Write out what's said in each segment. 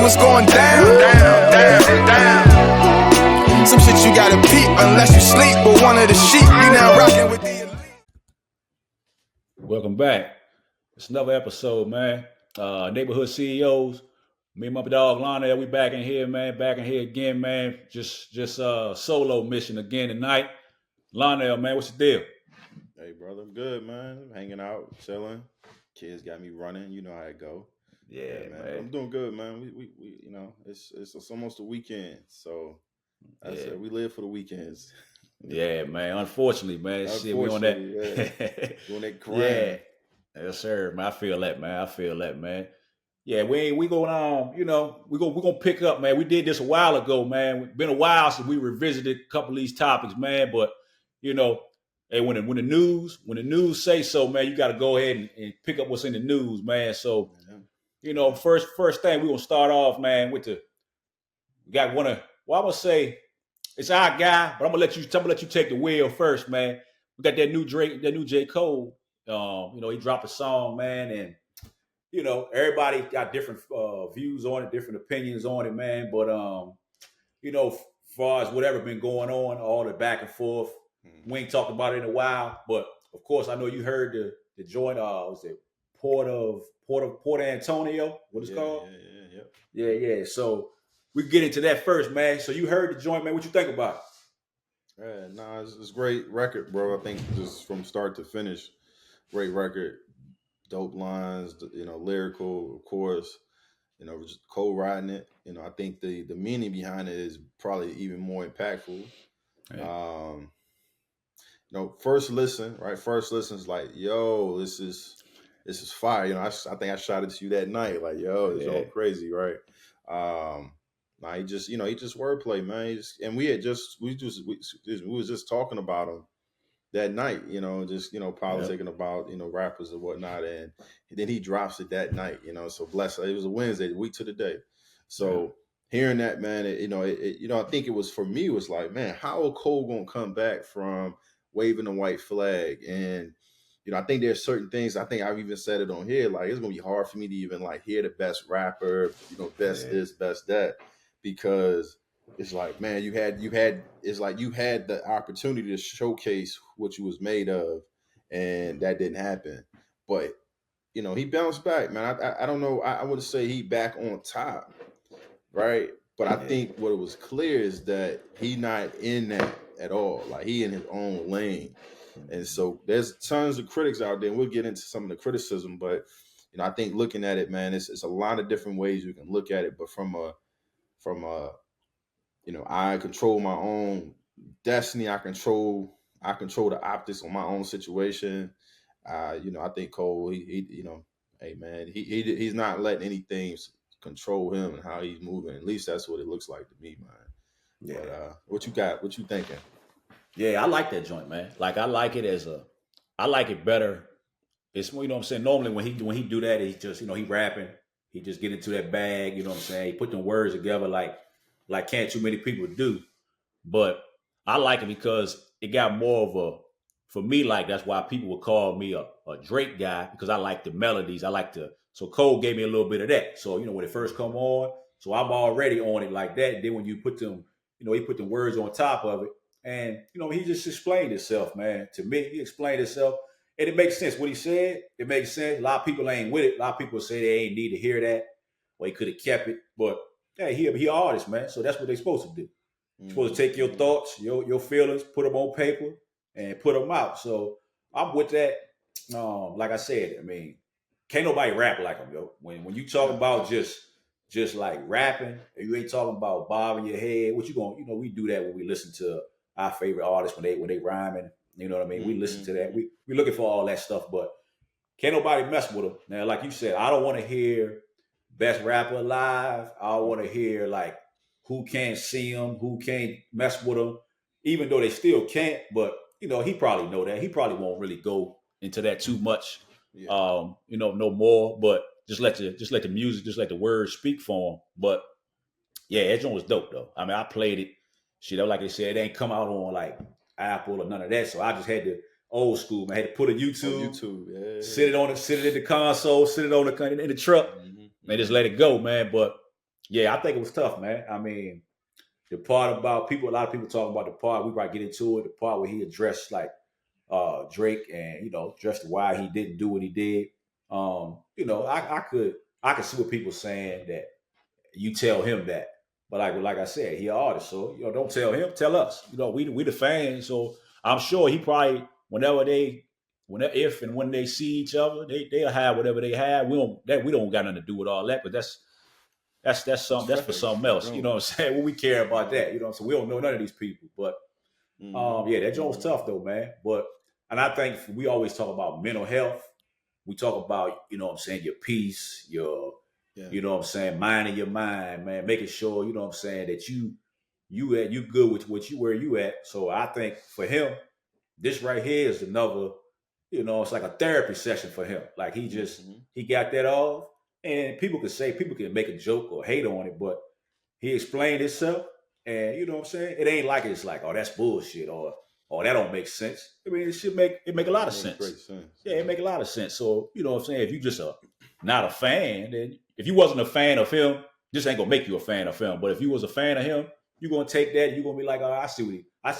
what's going down. Some shit you gotta peep unless you sleep. But one of the sheep, you now rocking with the elite. Welcome back. It's another episode, man. Neighborhood CEOs. Me and my dog Lionel, we back in here, man. Back in here again, man. Just solo mission again tonight. Lionel, man, what's the deal? Hey, brother, I'm good, man. I'm hanging out, chilling. Kids got me running. You know how it go. Yeah, man. I'm doing good, man. We you know, it's almost the weekend, so that's it. We live for the weekends. Yeah, man. Unfortunately, man. Shit, we on that. Doing that grind. Yeah. Yes, sir, man. I feel that, man. Yeah, we going on. You know, we're gonna pick up, man. We did this a while ago, man. It's been a while since we revisited a couple of these topics, man. But you know, hey, when the news say so, man, you got to go ahead and pick up what's in the news, man. So, you know, first thing we're gonna start off, man, with we got one of. Well, I'm gonna say it's our guy, but I'm gonna let you take the wheel first, man. We got that new J. Cole. You know, he dropped a song, man, and you know, everybody got different views on it, different opinions on it, man. But you know, as far as whatever been going on, all the back and forth, we ain't talked about it in a while. But of course, I know you heard the joint. Was it Port Antonio? What it's called? Yeah. So we get into that first, man. So you heard the joint, man. What you think about it? Yeah, it's a great record, bro. I think just from start to finish, great record. Dope lines, you know, lyrical, of course, you know, just co-writing it. You know, I think the meaning behind it is probably even more impactful. Yeah. You know, first listen is like, yo, this is fire. You know, I think I shot it to you that night, like, yo, it's all crazy, right? Nah, he just wordplay, man. We was just talking about him that night, you know, just, you know, politicking about, you know, rappers and whatnot. And then he drops it that night, you know, so bless it. It was a Wednesday, the week to the day. So hearing that, man, I think it was, for me, it was like, man, how Cole going to come back from waving the white flag? And, you know, I think there's certain things, I think I've even said it on here, like, it's going to be hard for me to even like hear the best rapper, you know, best this, best that, because it's like, man, you had the opportunity to showcase what you was made of, and that didn't happen. But, you know, he bounced back, man. I don't know. I would say he back on top, right? But I think what it was clear is that he not in that at all. Like, he in his own lane. And so there's tons of critics out there, and we'll get into some of the criticism. But, you know, I think looking at it, man, it's a lot of different ways you can look at it. But from a you know, I control my own destiny. I control the optics on my own situation. You know, I think Cole, he you know, hey man, he's not letting anything control him and how he's moving. At least that's what it looks like to me, man. Yeah. But what you got? What you thinking? Yeah, I like that joint, man. Like, I like it better. It's, you know what I'm saying? Normally when he do that, he just, you know, he rapping, he just get into that bag, you know what I'm saying? He put them words together like can't too many people do. But I like it because it got more of for me, like, that's why people would call me a Drake guy, because I like the melodies. So Cole gave me a little bit of that. So, you know, when it first come on, so I'm already on it like that. Then when you put them, you know, he put the words on top of it. And, you know, he just explained himself, man. To me, he explained himself. And it makes sense. What he said, it makes sense. A lot of people ain't with it. A lot of people say they ain't need to hear that. Or he could have kept it. But yeah, he an artist, man. So that's what they're supposed to do. You're supposed to take your thoughts, your feelings, put them on paper, and put them out. So I'm with that. Like I said, I mean, can't nobody rap like him, yo. When you talk about just like rapping, you ain't talking about bobbing your head. What you going? You know, we do that when we listen to our favorite artists when they rhyming. You know what I mean? We listen to that. We looking for all that stuff, but can't nobody mess with them. Now, like you said, I don't want to hear best rapper alive. I want to hear like who can't see him, who can't mess with him, even though they still can't. But you know, he probably know that. He probably won't really go into that too much. You know, no more. But just let the music, just let the words speak for him. But yeah, that joint was dope though. I mean, I played it. Shit, like I said, it ain't come out on like Apple or none of that. So I just had to old school, man. I had to put a YouTube, sit it in the console, sit it on in the truck, and just let it go, man. But Yeah, I think it was tough, man. I mean, the part about people, a lot of people talking about the part, we might get into it, the part where he addressed like Drake and, addressed why he didn't do what he did. I could see what people saying that you tell him that. But like I said, he an artist, so don't tell him, tell us. We the fans, so I'm sure he probably whenever if and when they see each other, they'll have whatever they have. We don't got nothing to do with all that, but that's for something else. You know what I'm saying? Well, we care about that. So we don't know none of these people. But yeah, that joint was tough though, man. And I think we always talk about mental health. We talk about, what I'm saying, your peace, your Yeah. what I'm saying, minding your mind, man, making sure, what I'm saying, that you good with where you at. So I think for him, this right here is another, it's like a therapy session for him. Like he got that off. And people can make a joke or hate on it, but he explained himself. And you know what I'm saying? It ain't like it's like, oh, that's bullshit, or that don't make sense. I mean, it make a lot of sense. Great sense. Yeah, it make a lot of sense. So, you know what I'm saying? If you just not a fan, then if you wasn't a fan of him, this ain't gonna make you a fan of him. But if you was a fan of him, you're gonna take that, you're gonna be like, oh, I see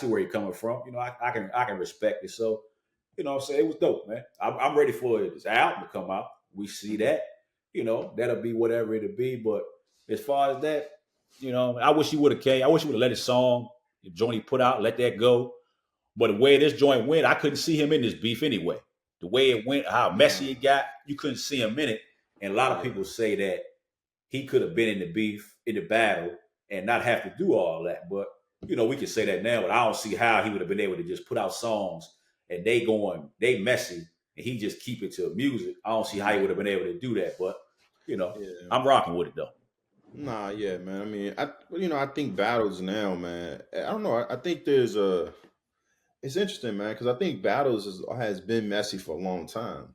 where he's coming from. I can respect it. So, you know what I'm saying? It was dope, man. I'm ready for his album to come out. We see that. That'll be whatever it'll be. But as far as that, I wish he would have came. I wish he would have let his song, the joint he put out, let that go. But the way this joint went, I couldn't see him in this beef anyway. The way it went, how messy it got, you couldn't see him in it. And a lot of people say that he could have been in the beef, in the battle, and not have to do all that. But, we can say that now, but I don't see how he would have been able to just put out songs and they messy, and he just keep it to music. I don't see how he would have been able to do that. But, I'm rocking with it, though. Nah, yeah, man. I mean, I think battles now, man. I don't know. I think it's interesting, man, because I think battles has been messy for a long time.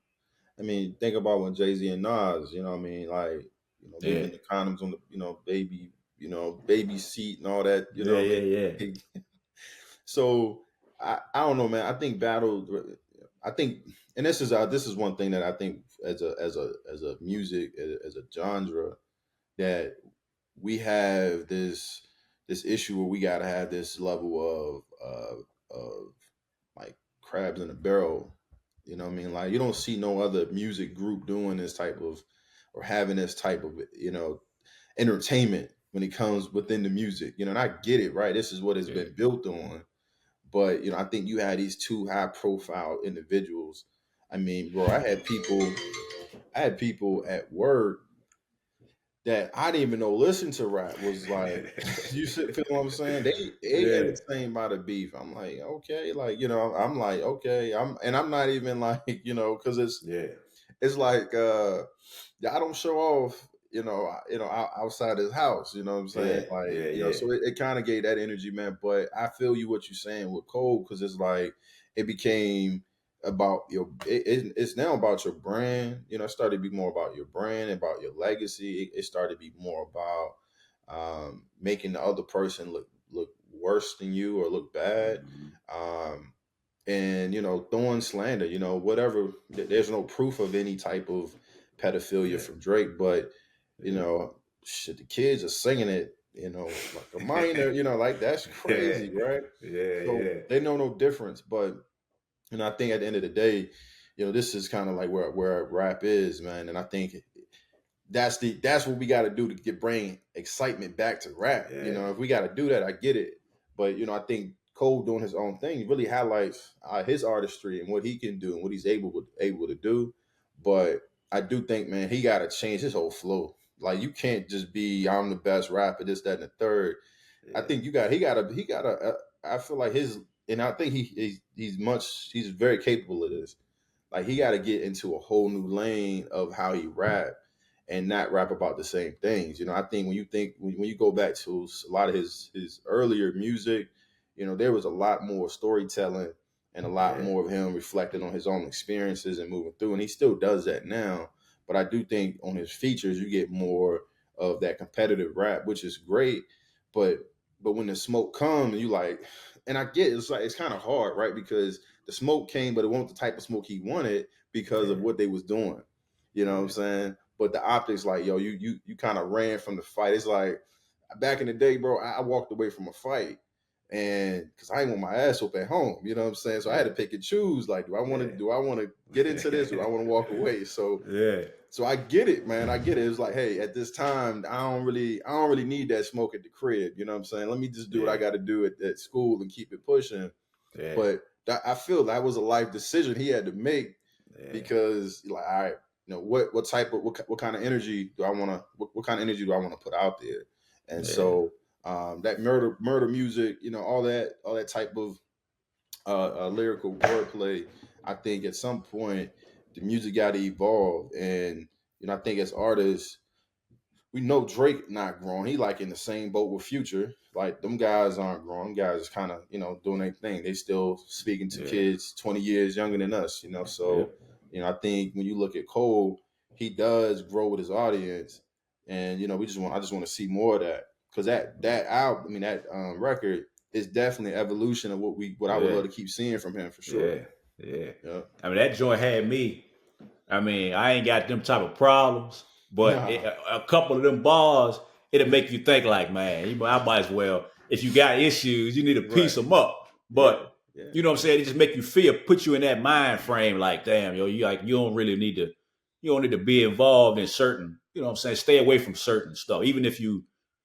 I mean, think about when Jay-Z and Nas, you know what I mean? Like, leaving the condoms on the, baby seat and all that, you know what I mean? Yeah. So I don't know, man. I think and this is one thing that I think as a music, as a genre, that we have this issue where we gotta have this level of like crabs in a barrel. You know what I mean? Like, you don't see no other music group doing this type of, or having this type of, entertainment when it comes within the music. And I get it, right? This is what it's been built on. But, I think you had these two high profile individuals. I mean, bro, I had people at work that I didn't even know listen to rap was like, you feel what I'm saying? They entertained by the beef. I'm like, okay, like, I'm like, okay, I'm not even like, because it's like, I don't show off, outside his house, you know what I'm saying? So it kind of gave that energy, man. But I feel you what you're saying with Cole, because it's like it became about it's now about your brand. It started to be more about your brand, about your legacy. It started to be more about making the other person look worse than you or look bad. And throwing slander, whatever. There's no proof of any type of pedophilia from Drake, but shit, the kids are singing it, like a minor, like that's crazy, right? So they know no difference. But I think at the end of the day, this is kind of like where rap is, man. And I think that's what we got to do to bring excitement back to rap. If we got to do that, I get it. But I think Cole doing his own thing really highlights his artistry and what he can do and what he's able to do. But I do think, man, he got to change his whole flow. Like, you can't just be, I'm the best rapper, this, that, and the third. I think he got to. I feel like and I think he's very capable of this. Like, he got to get into a whole new lane of how he rap and not rap about the same things. I think when you go back to a lot of his earlier music, there was a lot more storytelling and a lot more of him reflecting on his own experiences and moving through. And he still does that now. But I do think on his features, you get more of that competitive rap, which is great. But when the smoke comes, you like, and I get it's kind of hard, right? Because the smoke came, but it wasn't the type of smoke he wanted because of what they was doing. You know what I'm saying? but the optics, like, yo, you kind of ran from the fight. It's like back in the day, bro, I walked away from a fight. And because I ain't want my ass up at home, you know what I'm saying? So I had to pick and choose. Like, do I want to get into this, or do I want to walk away? So so I get it, man. I get it. It's like, hey, at this time, I don't really need that smoke at the crib. You know what I'm saying? Let me just do what I got to do at school and keep it pushing. Yeah. But I feel that was a life decision he had to make, because like, all right, you know, what type of what kind of energy do I want to what kind of energy do I want to put out there? And so that murder music, you know, all that type of lyrical wordplay, I think at some point the music got to evolve. And you know, I think as artists, we know Drake not growing. He like in the same boat with Future. Like, them guys aren't growing. Them guys kind of, you know, doing their thing. They still speaking to kids 20 years younger than us, you know. So you know, I think when you look at Cole, he does grow with his audience, and you know, I just want to see more of that. Because that album, I mean, that record is definitely an evolution of what I would love to keep seeing from him, for sure. Yeah. I mean, that joint had me. I mean, I ain't got them type of problems, but a couple of them bars, it'll make you think like, man, I might as well. If you got issues, you need to piece them up. But you know what I'm saying? It just make you put you in that mind frame. Like, damn, yo, you don't need to be involved in certain. You know what I'm saying? Stay away from certain stuff, even if you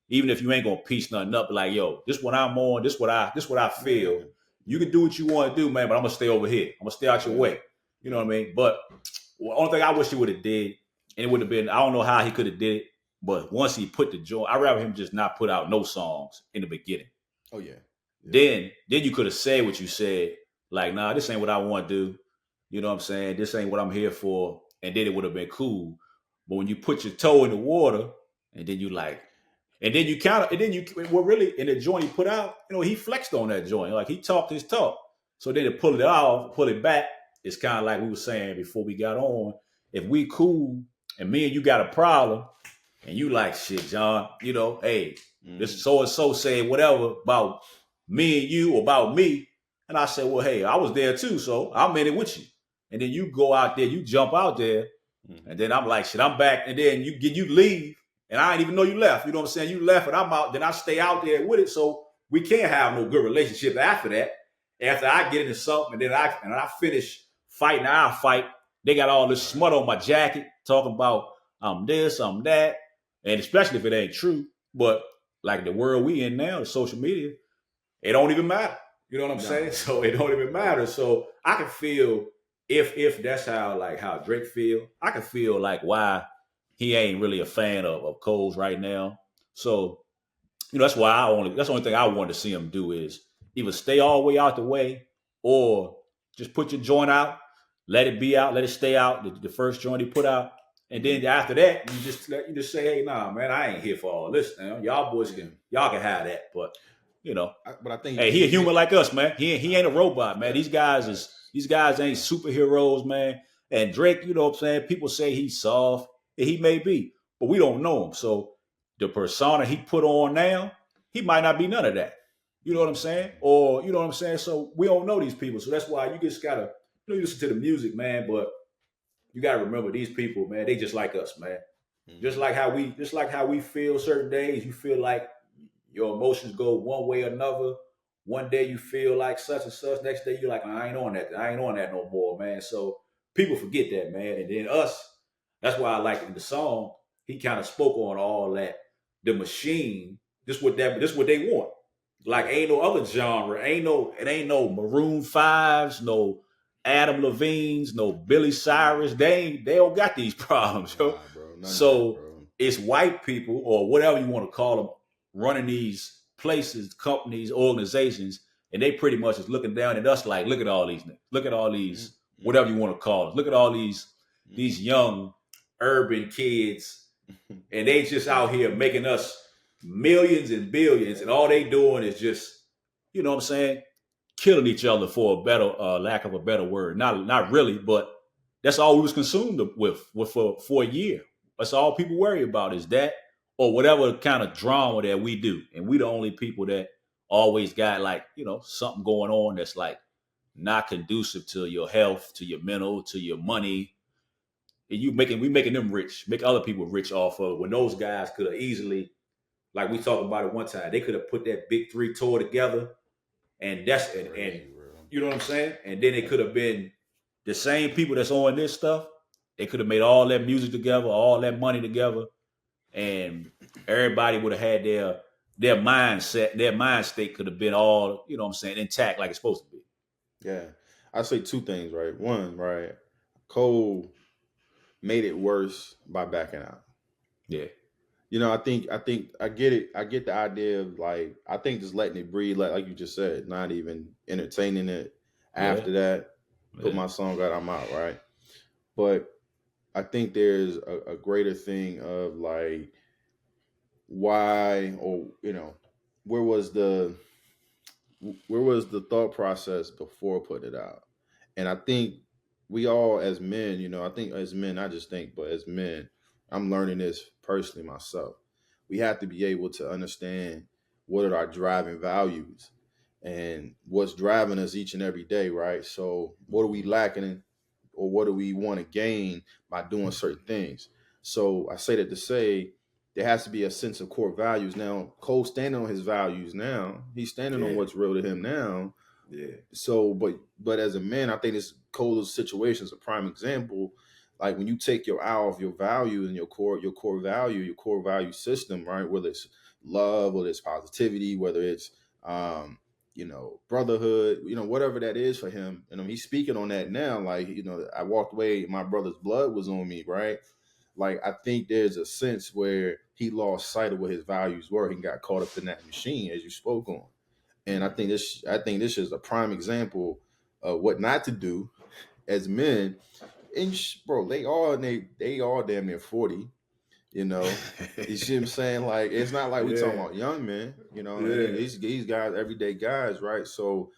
ain't gonna piece nothing up, like, yo, this what I'm on, this what I feel. You can do what you want to do, man, but I'm gonna stay over here. I'm gonna stay out your way. You know what I mean? But the only thing I wish he would have did, and it would have been, I don't know how he could have did it, but once he put the joint, I'd rather him just not put out no songs in the beginning. Oh yeah. Then you could have said what you said, like, nah, this ain't what I want to do. You know what I'm saying? This ain't what I'm here for. And then it would have been cool. But when you put your toe in the water, and then you like, and then really in the joint he put out, you know, he flexed on that joint. Like, he talked his talk. So then to pull it off, pull it back, it's kind of like we were saying before we got on. If we cool and me and you got a problem, and you like, shit, John, you know, hey, this so-and-so said whatever about me and you or about me. And I said, well, hey, I was there too, so I'm in it with you. And then you go out there, you jump out there, and then I'm like, shit, I'm back. And then you leave. And I didn't even know you left. You know what I'm saying? You left and I'm out. Then I stay out there with it. So we can't have no good relationship after that. After I get into something and then I finish fighting our fight, they got all this smut on my jacket talking about I'm this, I'm that. And especially if it ain't true. But like the world we in now, the social media, it don't even matter. You know what I'm saying? So it don't even matter. So I can feel if that's how Drake feel, I can feel like why he ain't really a fan of Cole's right now. So, you know, that's the only thing I wanted to see him do is either stay all the way out the way or just put your joint out, let it be out, let it stay out, the first joint he put out. And then after that, you just say, hey, nah, man, I ain't here for all this now. Y'all boys can have that. But, you know, but I think he a human like us, man. He ain't a robot, man. These guys ain't superheroes, man. And Drake, you know what I'm saying? People say he's soft. He may be, but we don't know him. So the persona he put on now, he might not be none of that. You know what I'm saying? Or, you know what I'm saying? So we don't know these people. So that's why you just gotta, you listen to the music, man, but you gotta remember these people, man, they just like us, man. Just like how we feel certain days, you feel like your emotions go one way or another. One day you feel like such and such, next day you're like, I ain't on that no more, man. So people forget that, man. And then us, that's why I like in the song, he kind of spoke on all that. The machine, this what they want. Like, ain't no other genre. It ain't no Maroon 5s, no Adam Levine's, no Billy Cyrus. They don't got these problems, yo. So it's white people or whatever you want to call them running these places, companies, organizations, and they pretty much is looking down at us like, look at all these, whatever you want to call them. Look at all these young urban kids, and they just out here making us millions and billions, and all they doing is just, you know what I'm saying, killing each other for a better lack of a better word. Not really, but that's all we was consumed with for a year. That's all people worry about is that or whatever kind of drama that we do. And we the only people that always got like, you know, something going on that's like not conducive to your health, to your mental, to your money. and we making them rich, make other people rich off of when those guys could have easily, like we talked about it one time, they could have put that big 3 tour together, and and you know what I'm saying, and then it could have been the same people that's on this stuff. They could have made all that music together, all that money together, and everybody would have had their mindset, their mind state could have been all, you know what I'm saying, intact like it's supposed to be. Yeah. I say two things, right? One, right, Cole made it worse by backing out. Yeah. You know, I think I get it. I get the idea of like I think just letting it breathe, like you just said, not even entertaining it after that. Put my song out, I'm out, right? But I think there's a greater thing of like why, or you know, where was the thought process before putting it out? And I think we all as men, you know, I think as men, I just think, but as men, I'm learning this personally myself. We have to be able to understand what are our driving values and what's driving us each and every day, right? So what are we lacking in, or what do we want to gain by doing certain things? So I say that to say there has to be a sense of core values. Now, Cole's standing on his values now. He's standing on what's real to him now. Yeah. So, but as a man, I think this Cole's situation is a prime example. Like when you take your eye off your value and your core value system, right? Whether it's love, whether it's positivity, whether it's you know, brotherhood, you know, whatever that is for him. And he's speaking on that now. Like, you know, I walked away, my brother's blood was on me, right? Like, I think there's a sense where he lost sight of what his values were. He got caught up in that machine, as you spoke on. And I think this is a prime example of what not to do as men. And bro, they all damn near 40. You know, you see what I'm saying? Like, it's not like we talking about young men, you know, these guys, everyday guys, right? So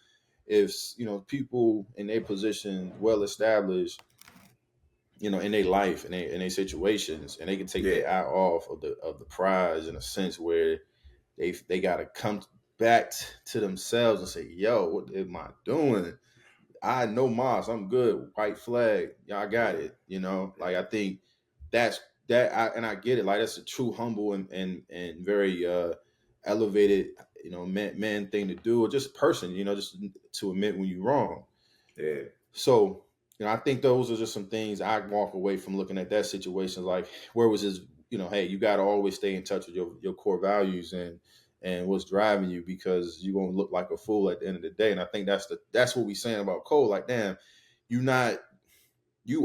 if, you know, people in their position, well established, you know, in their life and in their situations, and they can take their eye off of the prize in a sense where they got to come back to themselves and say, yo, what am I doing? I know Moss, I'm good. White flag, y'all got it. You know, like I think that's and I get it. Like that's a true humble and very elevated, you know, man thing to do, or just person, you know, just to admit when you're wrong. Yeah. So, you know, I think those are just some things I walk away from looking at that situation. Like, where was his, you know, hey, you got to always stay in touch with your core values and what's driving you, because you're gonna look like a fool at the end of the day. And I think that's what we're saying about Cole. Like, damn, you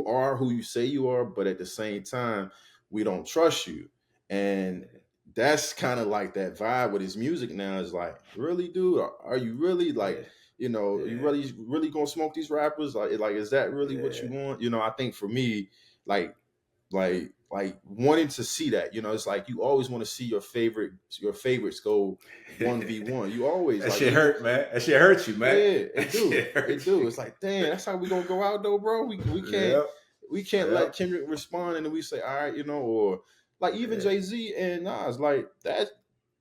are who you say you are, but at the same time, we don't trust you. And that's kind of like that vibe with his music now. Is like, really, dude, are you really like, you know, you really gonna smoke these rappers? Like, is that really what you want? You know, I think for me, like wanting to see that, you know, it's like you always want to see your favorites go 1v1. You always that like, shit hurt, man. That shit hurt you, man. Yeah, it do. It's like, damn, that's how we gonna go out though, bro. We can't let Kendrick respond and then we say, all right, you know, or like even Jay-Z and Nas, like that.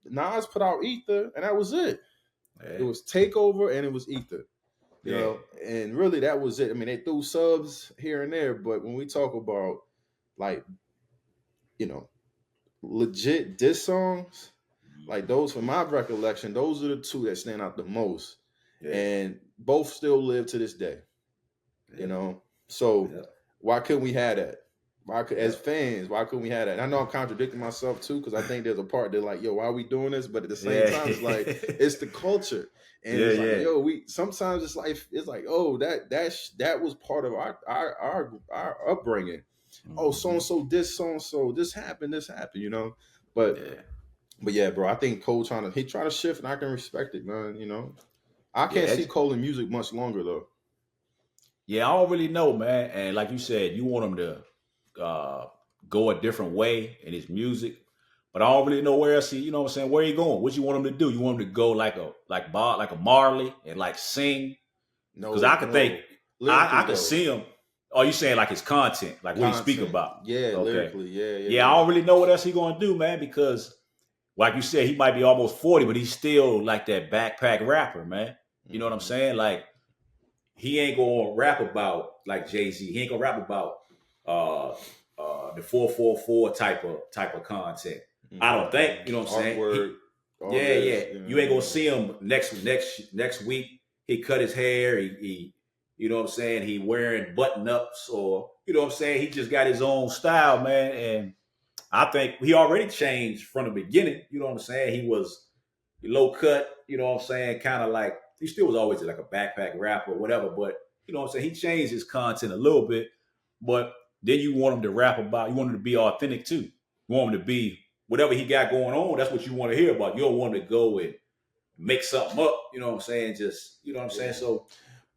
Nas put out Ether and that was it. It was Takeover and it was Ether. You know, and really that was it. I mean, they threw subs here and there, but when we talk about like, you know, legit diss songs, like those, from my recollection, those are the two that stand out the most. And both still live to this day. You know, so why couldn't we have that? As fans, why couldn't we have that? And I know I'm contradicting myself too, because I think there's a part that like, yo, why are we doing this? But at the same time, it's like it's the culture, and it's like, yo, we sometimes it's like, oh, that was part of our upbringing. Mm-hmm. Oh, so and so this happened, you know. But yeah, bro, I think Cole trying to shift, and I can respect it, man. You know, I can't see Cole in music much longer though. Yeah, I don't really know, man. And like you said, you want him to go a different way in his music, but I don't really know where else you know what I'm saying, where he going? What you want him to do? You want him to go like a Marley and like sing? No, because I could see him. Oh, you saying like his content, like what he speak about? Yeah, okay. Lyrically, yeah. I don't really know what else he gonna do, man, because like you said, he might be almost 40, but he's still like that backpack rapper, man. You know what I'm saying? Like, he ain't gonna rap about like Jay-Z. He ain't gonna rap about the 444 type of content. I don't think, you know what I'm saying? Artwork, all Yeah, this, you ain't gonna see him next week. He cut his hair. He you know what I'm saying? He wearing button ups, or you know what I'm saying? He just got his own style, man. And I think he already changed from the beginning. You know what I'm saying? He was low cut. You know what I'm saying? Kind of like he still was always like a backpack rapper or whatever. But you know what I'm saying? He changed his content a little bit. But then you want him to rap about. You want him to be authentic too. You want him to be whatever he got going on. That's what you want to hear about. You don't want him to go and make something up. You know what I'm saying? Just you know what I'm saying. So,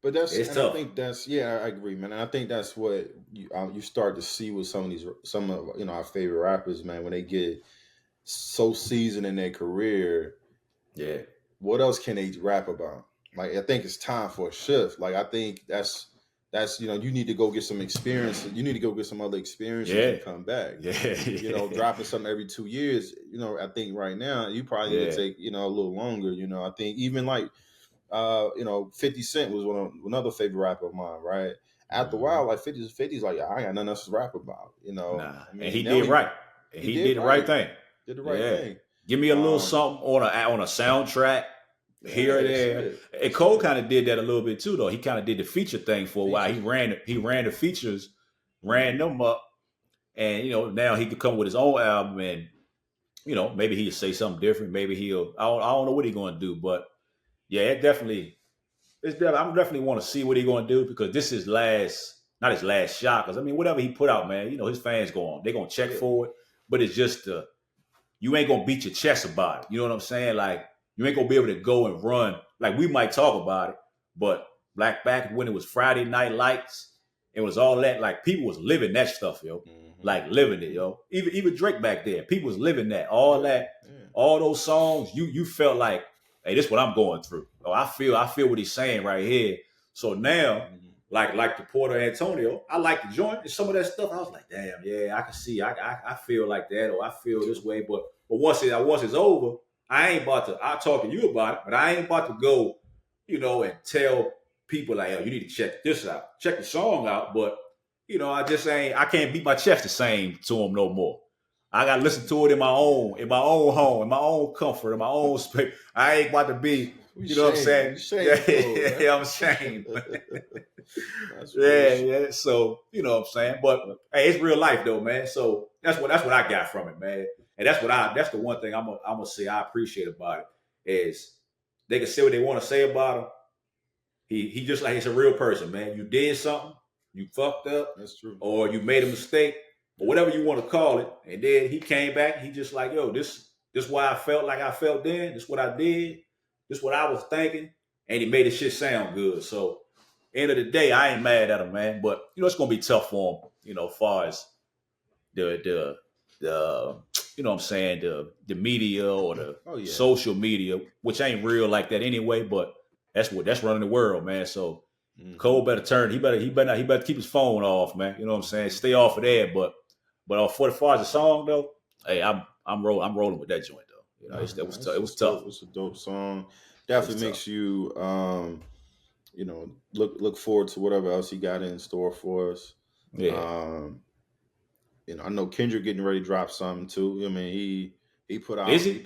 but it's tough. I think that's I agree, man. And I think that's what you start to see with some of our favorite rappers, man. When they get so seasoned in their career, yeah. What else can they rap about? Like I think it's time for a shift. Like I think that's you need to go get some experience. You need to go get some other experiences and come back. Yeah. Dropping something every 2 years. I think right now you probably need to take a little longer. I think even like 50 Cent was another favorite rapper of mine, right? After a while, like 50's like, I ain't got nothing else to rap about, Nah. I mean, and he did right. And he did the right thing. Did the right thing. Give me a little something on a soundtrack here or there. And Cole kind of did that a little bit too, though. He kind of did the feature thing for a while. He ran the features, ran them up, and now he could come with his own album, and maybe he'll say something different. Maybe I don't know what he's going to do, but yeah, I definitely want to see what he's going to do, because this is not his last shot. Because I mean, whatever he put out, man, his fans they're going to check for it, but it's just you ain't gonna beat your chest about it. You know what I'm saying? Like, you ain't gonna be able to go and run. Like, we might talk about it, but back when it was Friday Night Lights, it was all that. Like, people was living that stuff, yo. Like, living it, yo. Even Drake back there, people was living that. All that, all those songs. You felt like, hey, this is what I'm going through. Oh, I feel what he's saying right here. So now, like the Porter Antonio, I like the joint and some of that stuff. I was like, damn, yeah, I can see, I feel like that, or I feel this way. But once it's over, I'll talk to you about it, but I ain't about to go, and tell people like, oh, you need to check this out, check the song out. But I can't beat my chest the same to him no more. I gotta listen to it in my own home, in my own comfort, in my own space. I ain't about to be, what I'm saying? Yeah, I'm ashamed. Yeah. So you know what I'm saying. But hey, it's real life though, man. So that's what I got from it, man. And that's the one thing I'm gonna say I appreciate about it is they can say what they want to say about him. He just like, he's a real person, man. You did something, you fucked up, that's true, or you made a mistake, or whatever you want to call it. And then he came back. He just like, yo, this why I felt like I felt then. This what I did. This what I was thinking. And he made his shit sound good. So end of the day, I ain't mad at him, man. But it's gonna be tough for him, as far as the you know what I'm saying, the media or the social media, which ain't real like that anyway, but that's running the world, man. So Cole better he better keep his phone off, man. You know what I'm saying? Stay off of there. But for as far as the song though, hey, I'm rolling with that joint though. It was tough. It was tough. It was a dope song. Definitely makes you look forward to whatever else he got in store for us. Yeah. I know Kendrick getting ready to drop something too. I mean, he put out. Is he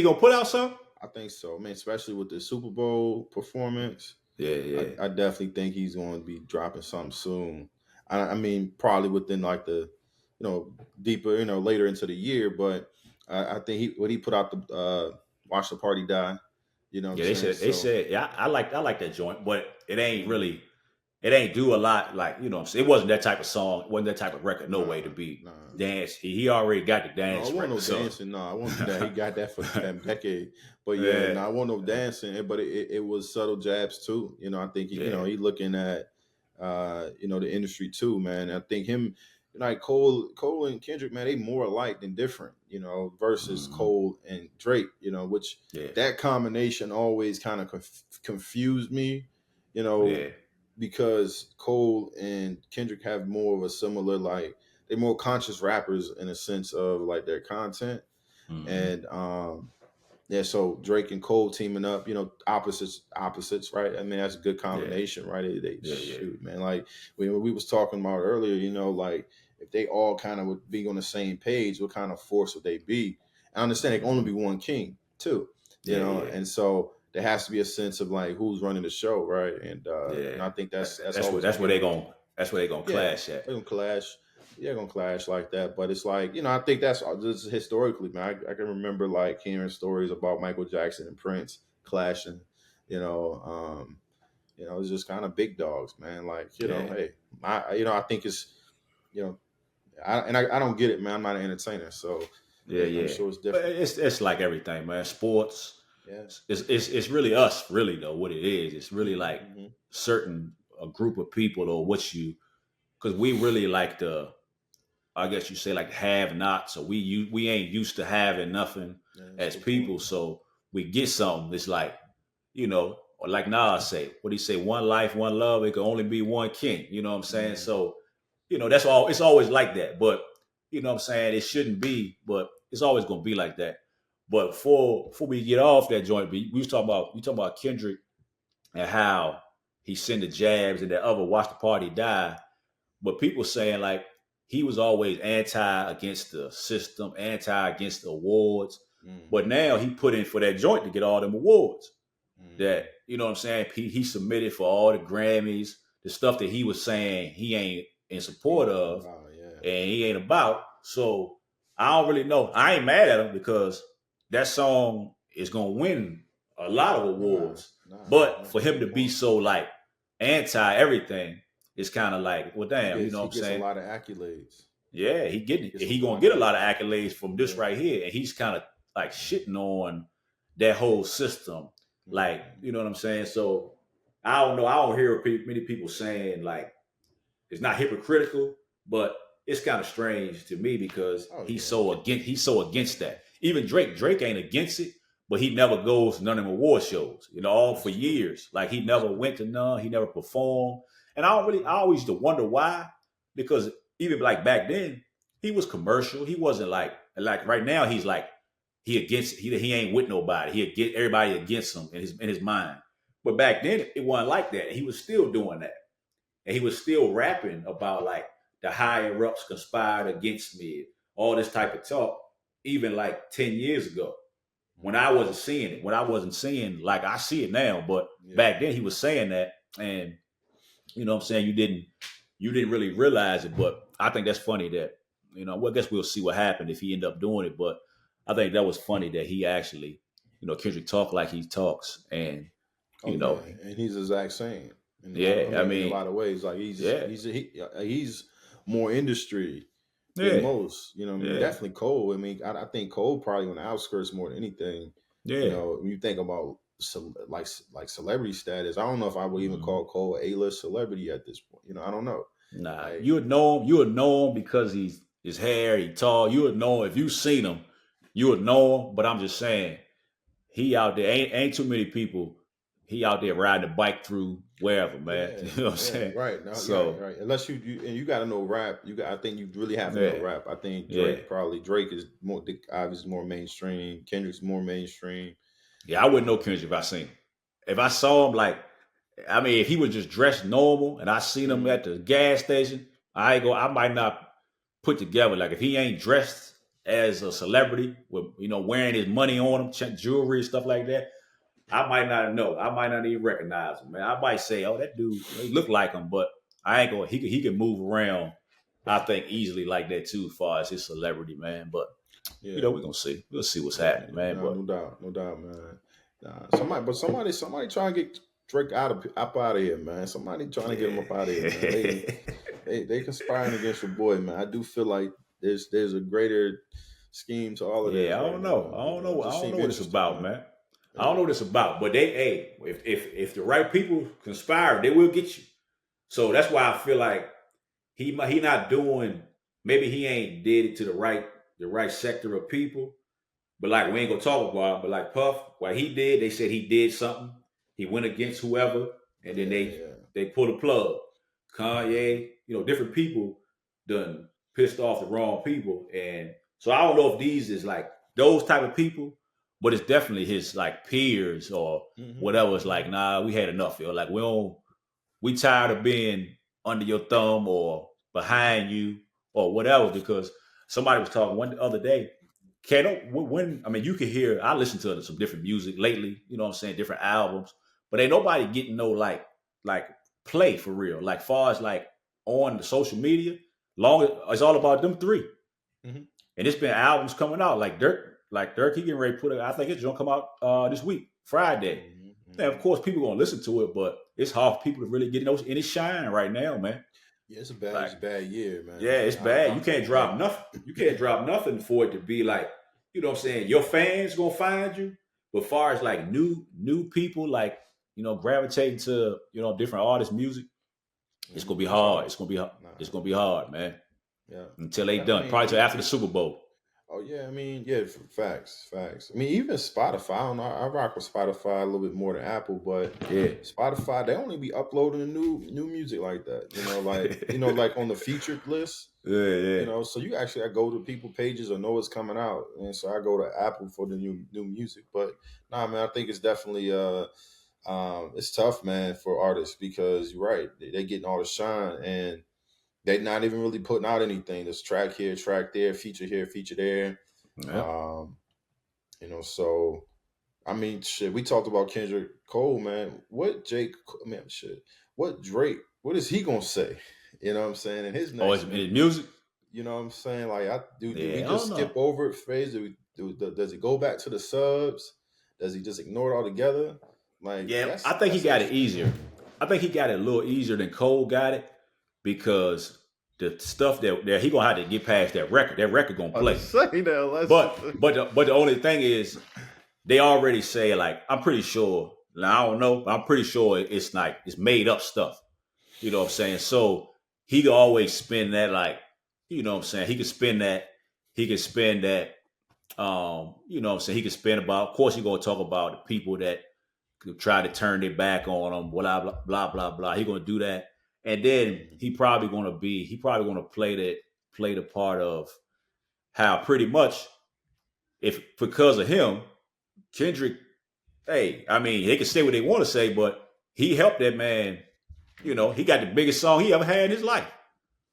gonna put out something? I think so. I mean, especially with the Super Bowl performance. Yeah. I definitely think he's going to be dropping something soon. I mean, probably within like the, deeper, later into the year. But I think what he put out the Watch the Party Die. They said, yeah, I like that joint, but it ain't do a lot. Like, it wasn't that type of song. It wasn't that type of record. No way to be dance. He already got the dance. I want no dancing. No, I want that. He got that for that decade. But I want no dancing. But it was subtle jabs too. I think he looking at the industry too, man. I think him, like Cole and Kendrick, man, they more alike than different. Versus Cole and Drake. Which that combination always kind of confused me. Because Cole and Kendrick have more of a similar, like, they're more conscious rappers in a sense of like their content. And Yeah, so Drake and Cole teaming up, opposites, right? I mean, that's a good Yeah, combination, right? They yeah, yeah, shoot, man. Like we was talking about earlier, like if they all kind of would be on the same page, what kind of force would they be? I understand it can only hmm be one king, too, yeah, yeah, and so there has to be a sense of like who's running the show, right? And yeah. I think that's That's what always gonna that's be where they going that's where they gonna yeah, clash at. they're gonna clash. Yeah, gonna clash like that. But it's like, I think that's just historically, man. I can remember like hearing stories about Michael Jackson and Prince clashing. You know, it's just kind of big dogs, man. Like, Yeah, hey, I think it's, you know, I don't get it, man. I'm not an entertainer, so yeah, I'm yeah. sure it's But different. it's like everything, man. Sports. Yeah. It's really us, really though. What it is, it's really Hmm. like Hmm. certain a group of people or what you, because we really like the, I guess you say like have nots, or we ain't used to having nothing Yeah, that's a as good point. people, so we get something. It's like, or like Nas say, what he say, one life, one love. It can only be one king. You know what I'm saying? Mm. So, that's all. It's always like that, but you know what I'm saying. It shouldn't be, but it's always gonna be like that. But before we get off that joint, we was talking about Kendrick and how he sent the jabs and that other watch the party die. But people saying like he was always anti against the system, anti against the awards. Mm. But now he put in for that joint to get all them awards. Mm. That, you know what I'm saying? He submitted for all the Grammys, the stuff that he was saying he ain't in support of Wow, yeah. and he ain't about. So I don't really know. I ain't mad at him because that song is gonna win a lot of Nah, awards. nah, But that's for a him good to be point. so like anti everything, it's kind of like, well, He damn, you gets know what he I'm gets a saying? lot of accolades. Yeah, he getting it. Gets a He gonna lot of get a lot of accolades. accolades from this Yeah. right here, and he's kind of like shitting on that whole system. Like, Mm. you know what I'm saying? So I don't know. I don't hear many people saying like it's not hypocritical, but it's kind of strange to me because Oh he's yeah. so against that. Even Drake ain't against it, but he never goes to none of them award shows. All for That's true. years. Like he That's never true. went to none. He never performed, and I always used to wonder why. Because even like back then, he was commercial. He wasn't like right now. He's like he against he ain't with nobody. He get everybody against him in his mind. But back then, it wasn't like that. He was still doing that, and he was still rapping about like the higher ups conspired against me, all this type of talk, even like 10 years ago when I Mm. wasn't seeing it. When I wasn't seeing like I see it now, but Yeah. back then he was saying that, and you know what I'm saying, you didn't really realize it. But I think that's funny that well, I guess we'll see what happened if he end up doing it. But I think that was funny that he actually, Kendrick talk like he talks, and Oh you yeah. know, And he's the exact same in a lot. I yeah, I mean, in a mean, lot of ways. Like yeah, he's more industry than yeah, most. You know what I mean? yeah, Definitely Cole. I mean, I think Cole probably on the outskirts more than anything. yeah. When you think about like celebrity status, I don't know if I would even Mhm. call Cole a A-list celebrity at this point. I don't know. Nah, Like, you would know him. You would know him because his hair, he tall. You would know him if you seen him. You would know him. But I'm just saying, he out there ain't too many people. He out there riding a bike through wherever, man. yeah, You know what I'm yeah, saying? right. No, yeah, So right. Unless and you got to know rap. I think you really have to know yeah, rap. I think yeah, Drake is more obviously more mainstream. Kendrick's more mainstream. yeah. I wouldn't know Kendrick if I seen him. If I saw him, like, I mean, if he was just dressed normal and I seen him Mm. at the gas station, I might not put together. Like if he ain't dressed as a celebrity with wearing his money on him, jewelry, stuff like that, I might not know. I might not even recognize him, man. I might say, "Oh, that dude, he look like him," but I ain't going. He can move around. I think easily like that too, as far as his celebrity, man. But Yeah, we're gonna see. We'll see what's yeah, happening, man. no, But no doubt, no doubt, man. Somebody trying to get Drake up out of here, man. Somebody trying to get him up out of here, man. yeah, They conspiring against your boy, man. I do feel like there's a greater scheme to all of yeah. this I right don't know. now. I don't know. It I just don't know seems what it's interesting, about, man. man. I don't Yeah. know what it's about. But if the right people conspire, they will get you. So that's why I feel like he not doing. Maybe he ain't did it to the right sector of people. But like we ain't gonna talk about it. But like Puff, what he did, they said he did something. He went against whoever, and then Yeah, they yeah. they pulled a plug. Kanye, different people done pissed off the wrong people, and so I don't know if these is like those type of people, but it's definitely his like peers or Hmm. whatever. It's like, nah, we had enough. Yo. Like we tired of being under your thumb or behind you or whatever. Because somebody was talking one other day. When I mean, you can hear. I listen to some different music lately. You know what I'm saying? Different albums, but ain't nobody getting no like play for real. Like far as like on the social media, long it's all about them three. Hmm. And it's been albums coming out like Dirk, he getting ready to put it. I think it's gonna come out this week, Friday. Hmm. Now, of course, people gonna listen to it, but it's hard for people to really get any shine right now, man. Yeah, it's Like, a bad year, man. yeah, it's bad. You can't drop nothing. You can't drop nothing for it to be like, you know what I'm saying? Your fans gonna find you. But far as like new people, like, gravitating to, different artists' music, it's gonna be It's hard. hard. Nah, It's gonna be hard, man. yeah. Until they I done. Probably till mean, after the Super Bowl. oh yeah, I mean, yeah, facts. I mean, even Spotify. I don't know. I rock with Spotify a little bit more than Apple, but Yeah. Spotify they only be uploading new music like that. Like on the featured list. Yeah. So you actually I go to people pages or know what's coming out, and so I go to Apple for the new music. But nah, man, I think it's definitely it's tough, man, for artists because you're right, they getting all the shine and they're not even really putting out anything. There's track here, track there, feature here, feature there. Yeah. So I mean, shit. We talked about Kendrick Cole, man. What Drake? What is he gonna say? You know what I'm saying? In his Oh, next, it's music. you know what I'm saying? Like, do Yeah, we I just don't skip know. over it phase? Does it go back to the subs? Does he just ignore it altogether? Like, Yeah, I think he that's got it interesting. easier. I think he got it a little easier than Cole got it because the stuff that he gonna have to get past that record. That record gonna I was play. saying that. But the only thing is they already say like I'm pretty sure. Now I don't know, but I'm pretty sure it's like it's made up stuff. You know what I'm saying? So he can always spin that like, you know what I'm saying? He can spin that. He can spin that. You know what I'm saying? He can spin about. Of course, he gonna talk about the people that could try to turn their back on him. Blah blah blah blah blah. He gonna do that, and then Mhm. he probably gonna play the part of how pretty much if because of him, Kendrick. Hey, I mean, they can say what they want to say, but he helped that man. He got the biggest song he ever had in his life.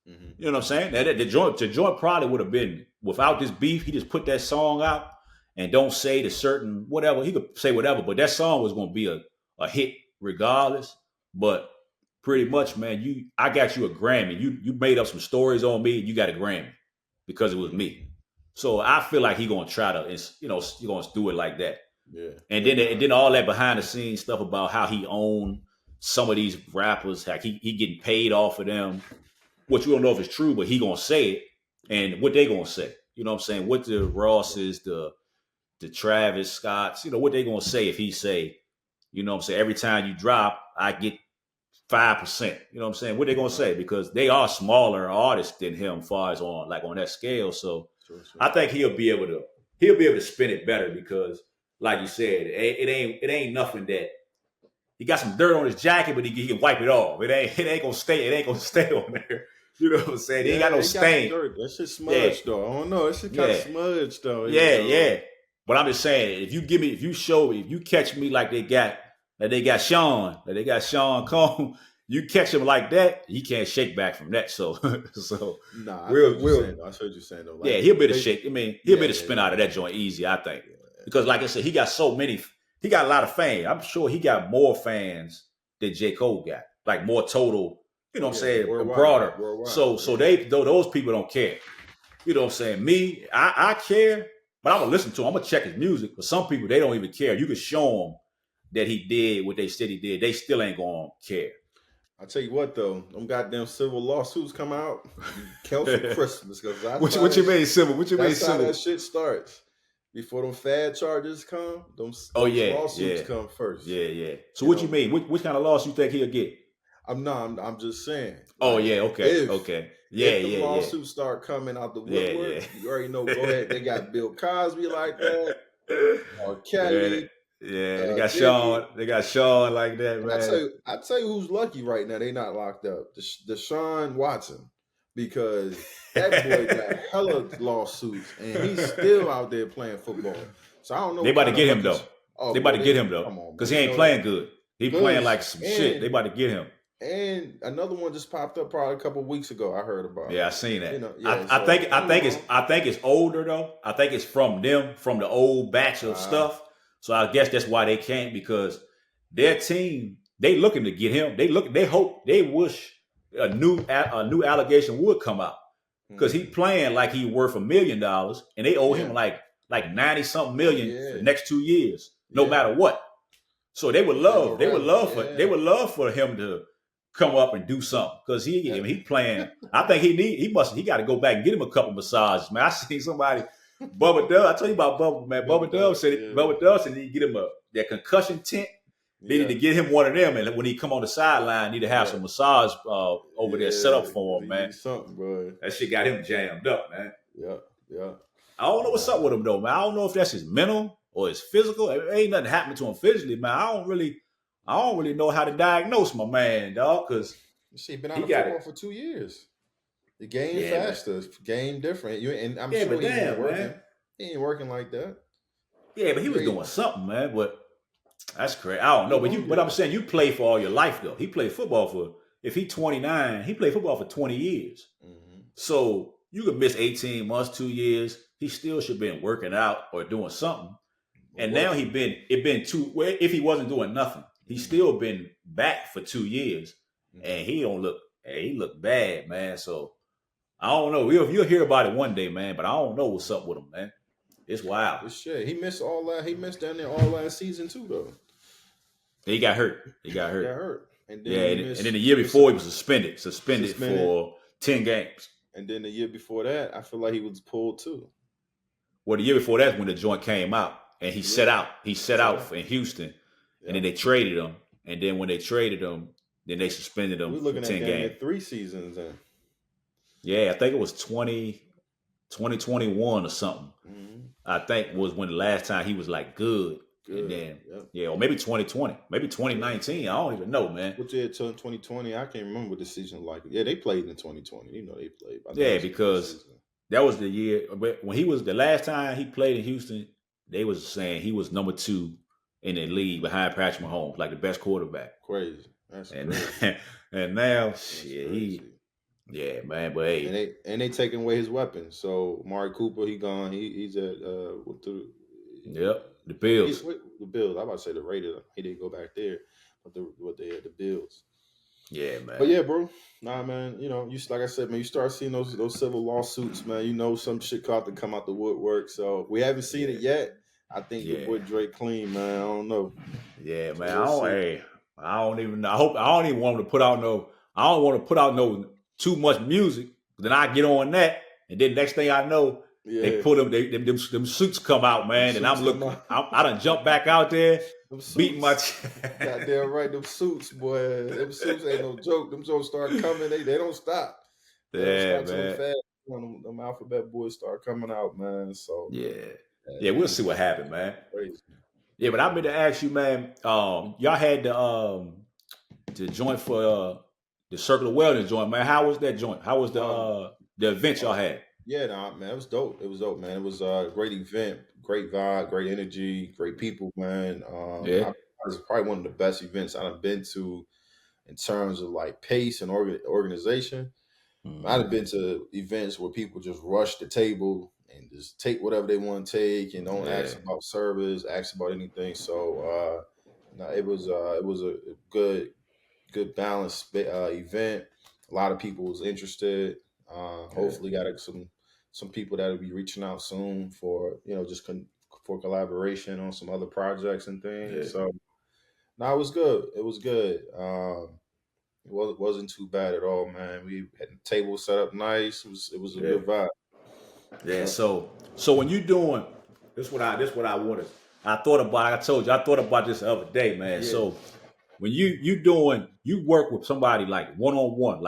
Mhm. You know what I'm saying? The joint probably would have been without this beef. He just put that song out and don't say the certain whatever. He could say whatever, but that song was going to be a hit regardless. But pretty much, man, I got you a Grammy. You made up some stories on me, and you got a Grammy because it was me. Mhm. So I feel like he gonna try to, you're gonna do it like that. Yeah. And Yeah. then all that behind the scenes stuff about how he owned some of these rappers, like he getting paid off of them, which we don't know if it's true, but he gonna say it, and what they gonna say. You know what I'm saying? What the Rosses, the Travis Scotts, what they gonna say if he say, you know what I'm saying? Every time you drop, I get 5%. You know what I'm saying? What they gonna say? Because they are smaller artists than him, far as on that scale. So Sure. I think he'll be able to spin it better because, like you said, it ain't nothing that he got some dirt on his jacket, but he can wipe it off. It ain't gonna stay. It ain't gonna stay on there. You know what I'm saying? He ain't Yeah, got no it got some stain. dirt. That shit Yeah, smudged though. I don't know. That shit kind of yeah, smudged though. yeah. But I'm just saying, if you catch me like they got Sean Combs, you catch him like that, he can't shake back from that. So, Nah, I feel what you're we'll saying. I feel what you're saying though. yeah, Like he'll be able to they, shake. I mean, he'll be yeah, able to yeah, spin yeah, out of that joint easy, I think. Because like I said, he got he got a lot of fame. I'm sure he got more fans than J. Cole got. Like more total, you know oh what I'm yeah, saying, worldwide, broader. worldwide. So Yeah. those people don't care. You know what I'm saying? Me, I care, but I'm gonna listen to him. I'm gonna check his music. But some people they don't even care. You can show them that he did what they said he did. They still ain't gonna care. I tell you what though, them goddamn civil lawsuits come out, you count for Christmas because What you mean civil? What you mean that's how civil? that shit starts. Before them fad charges come, Oh those yeah, lawsuits yeah, come first. yeah. So You what you know, mean? Which kind of loss you think he'll get? I'm just saying, Oh like yeah, okay. Yeah, if them yeah. lawsuits start coming out the Yeah, woodwork, yeah. you already know. Go ahead, they got Bill Cosby like that, or Yeah, Kelly, yeah. They got Biggie. Sean. They got Sean like that, And man. I tell you who's lucky right now. They not locked up. Deshaun Watson. because that boy got hella lawsuits and he's still out there playing football. So I don't know. They about to get him though. They about to get him Come though, on, because man. he ain't playing good. He Good. playing like some shit. And- They about to get him. And another one just popped up probably a couple of weeks ago. I heard about. Yeah, I seen that. You know, I think it's older though. I think it's from them, from the old batch of stuff. So I guess that's why they can't, because their team, they looking to get him. They wish a new allegation would come out, because he playing like he worth $1 million, and they owe him like 90 something million for the next 2 years, no matter what. So they would love for him to come up and do something, because he playing. I think he got to go back and get him a couple massages, man. I seen somebody, Bubba Dub. I told you about Bubba, man. Bubba Dub said he need to get him that concussion tent. They need to get him one of them, and when he come on the sideline, need to have some massage over there set up for him, man. Something, bro. That shit got him jammed up, man. Yeah. I don't know what's up with him though, man. I don't know if that's his mental or his physical. It ain't nothing happening to him physically, man. I don't really know how to diagnose my man, dog, because he been out of football for 2 years. The game faster, game different. And I'm sure he ain't working. Man. He ain't working like that. Yeah, but he was doing something, man. But that's crazy. I don't know. But I'm saying you play for all your life though. He played football for, if he's 29, he played football for 20 years. Mm-hmm. So you could miss 18 months, 2 years. He still should have been working out or doing something. And now if he wasn't doing nothing, he's still been back for 2 years, and he look bad, man. So I don't know. You'll hear about it one day, man, but I don't know what's up with him, man. It's wild. It's shit. He missed down there all last season too, though. He got hurt. And then and then the year before he was suspended for 10 games. And then the year before that, I feel like he was pulled too. Well, the year before that, when the joint came out, and he set out in Houston, and then they traded him. And then when they traded him, then they suspended him for 10 games. 3 seasons then. Yeah, I think it was 2021 or something. Mm-hmm. I think was when the last time he was like good. And then, or maybe 2020, maybe 2019. I don't even know, man. What year till 2020? I can't remember what the season like. Yeah, they played in 2020. You know, they played. Yeah, because that was the year. But when he was the last time he played in Houston, they was saying he was number 2 in the league behind Patrick Mahomes, like the best quarterback. Crazy. That's crazy. And now, shit, man. But hey, and they taking away his weapons. So Amari Cooper, he gone. He's at the Bills. The Bills. I'm about to say the Raiders. He didn't go back there, but they had the Bills. Yeah, man. But yeah, bro. Nah, man. You know, like I said, man, you start seeing those civil lawsuits, man. You know, some shit caught to come out the woodwork. So we haven't seen it yet. I think the boy Drake clean, man. I don't know. Yeah, man. I don't even know. I don't even want him to put out I don't want to put out too much music. Then I get on that, and then next thing I know, they put them suits come out, man, and I'm looking. I done jump back out there, beating my. Goddamn right, them suits, boy. Them suits ain't no joke. Them jokes start coming. They don't stop. They don't stop man. Fast. When them alphabet boys start coming out, man. So yeah, we'll see what happens, man. Crazy. Yeah, but I meant to ask you, man. Y'all had the joint for the Circle of Wellness joint, man. How was that joint? How was the event y'all had? Yeah, man, it was dope. It was dope, man. It was a great event, great vibe, great energy, great people, man. It was probably one of the best events I've been to in terms of like pace and organization. I've been to events where people just rush the table and just take whatever they want to take and don't ask about service, ask about anything. So it was a good balanced event. A lot of people was interested. Hopefully got some people that will be reaching out soon for, just for collaboration on some other projects and things. So no, it was good. It was good. It wasn't too bad at all, man. We had the table set up nice. It was a good vibe. Yeah. So when you doing this, what I wanted. I thought about this the other day, man. Yeah. So when you work with somebody like one-on-one,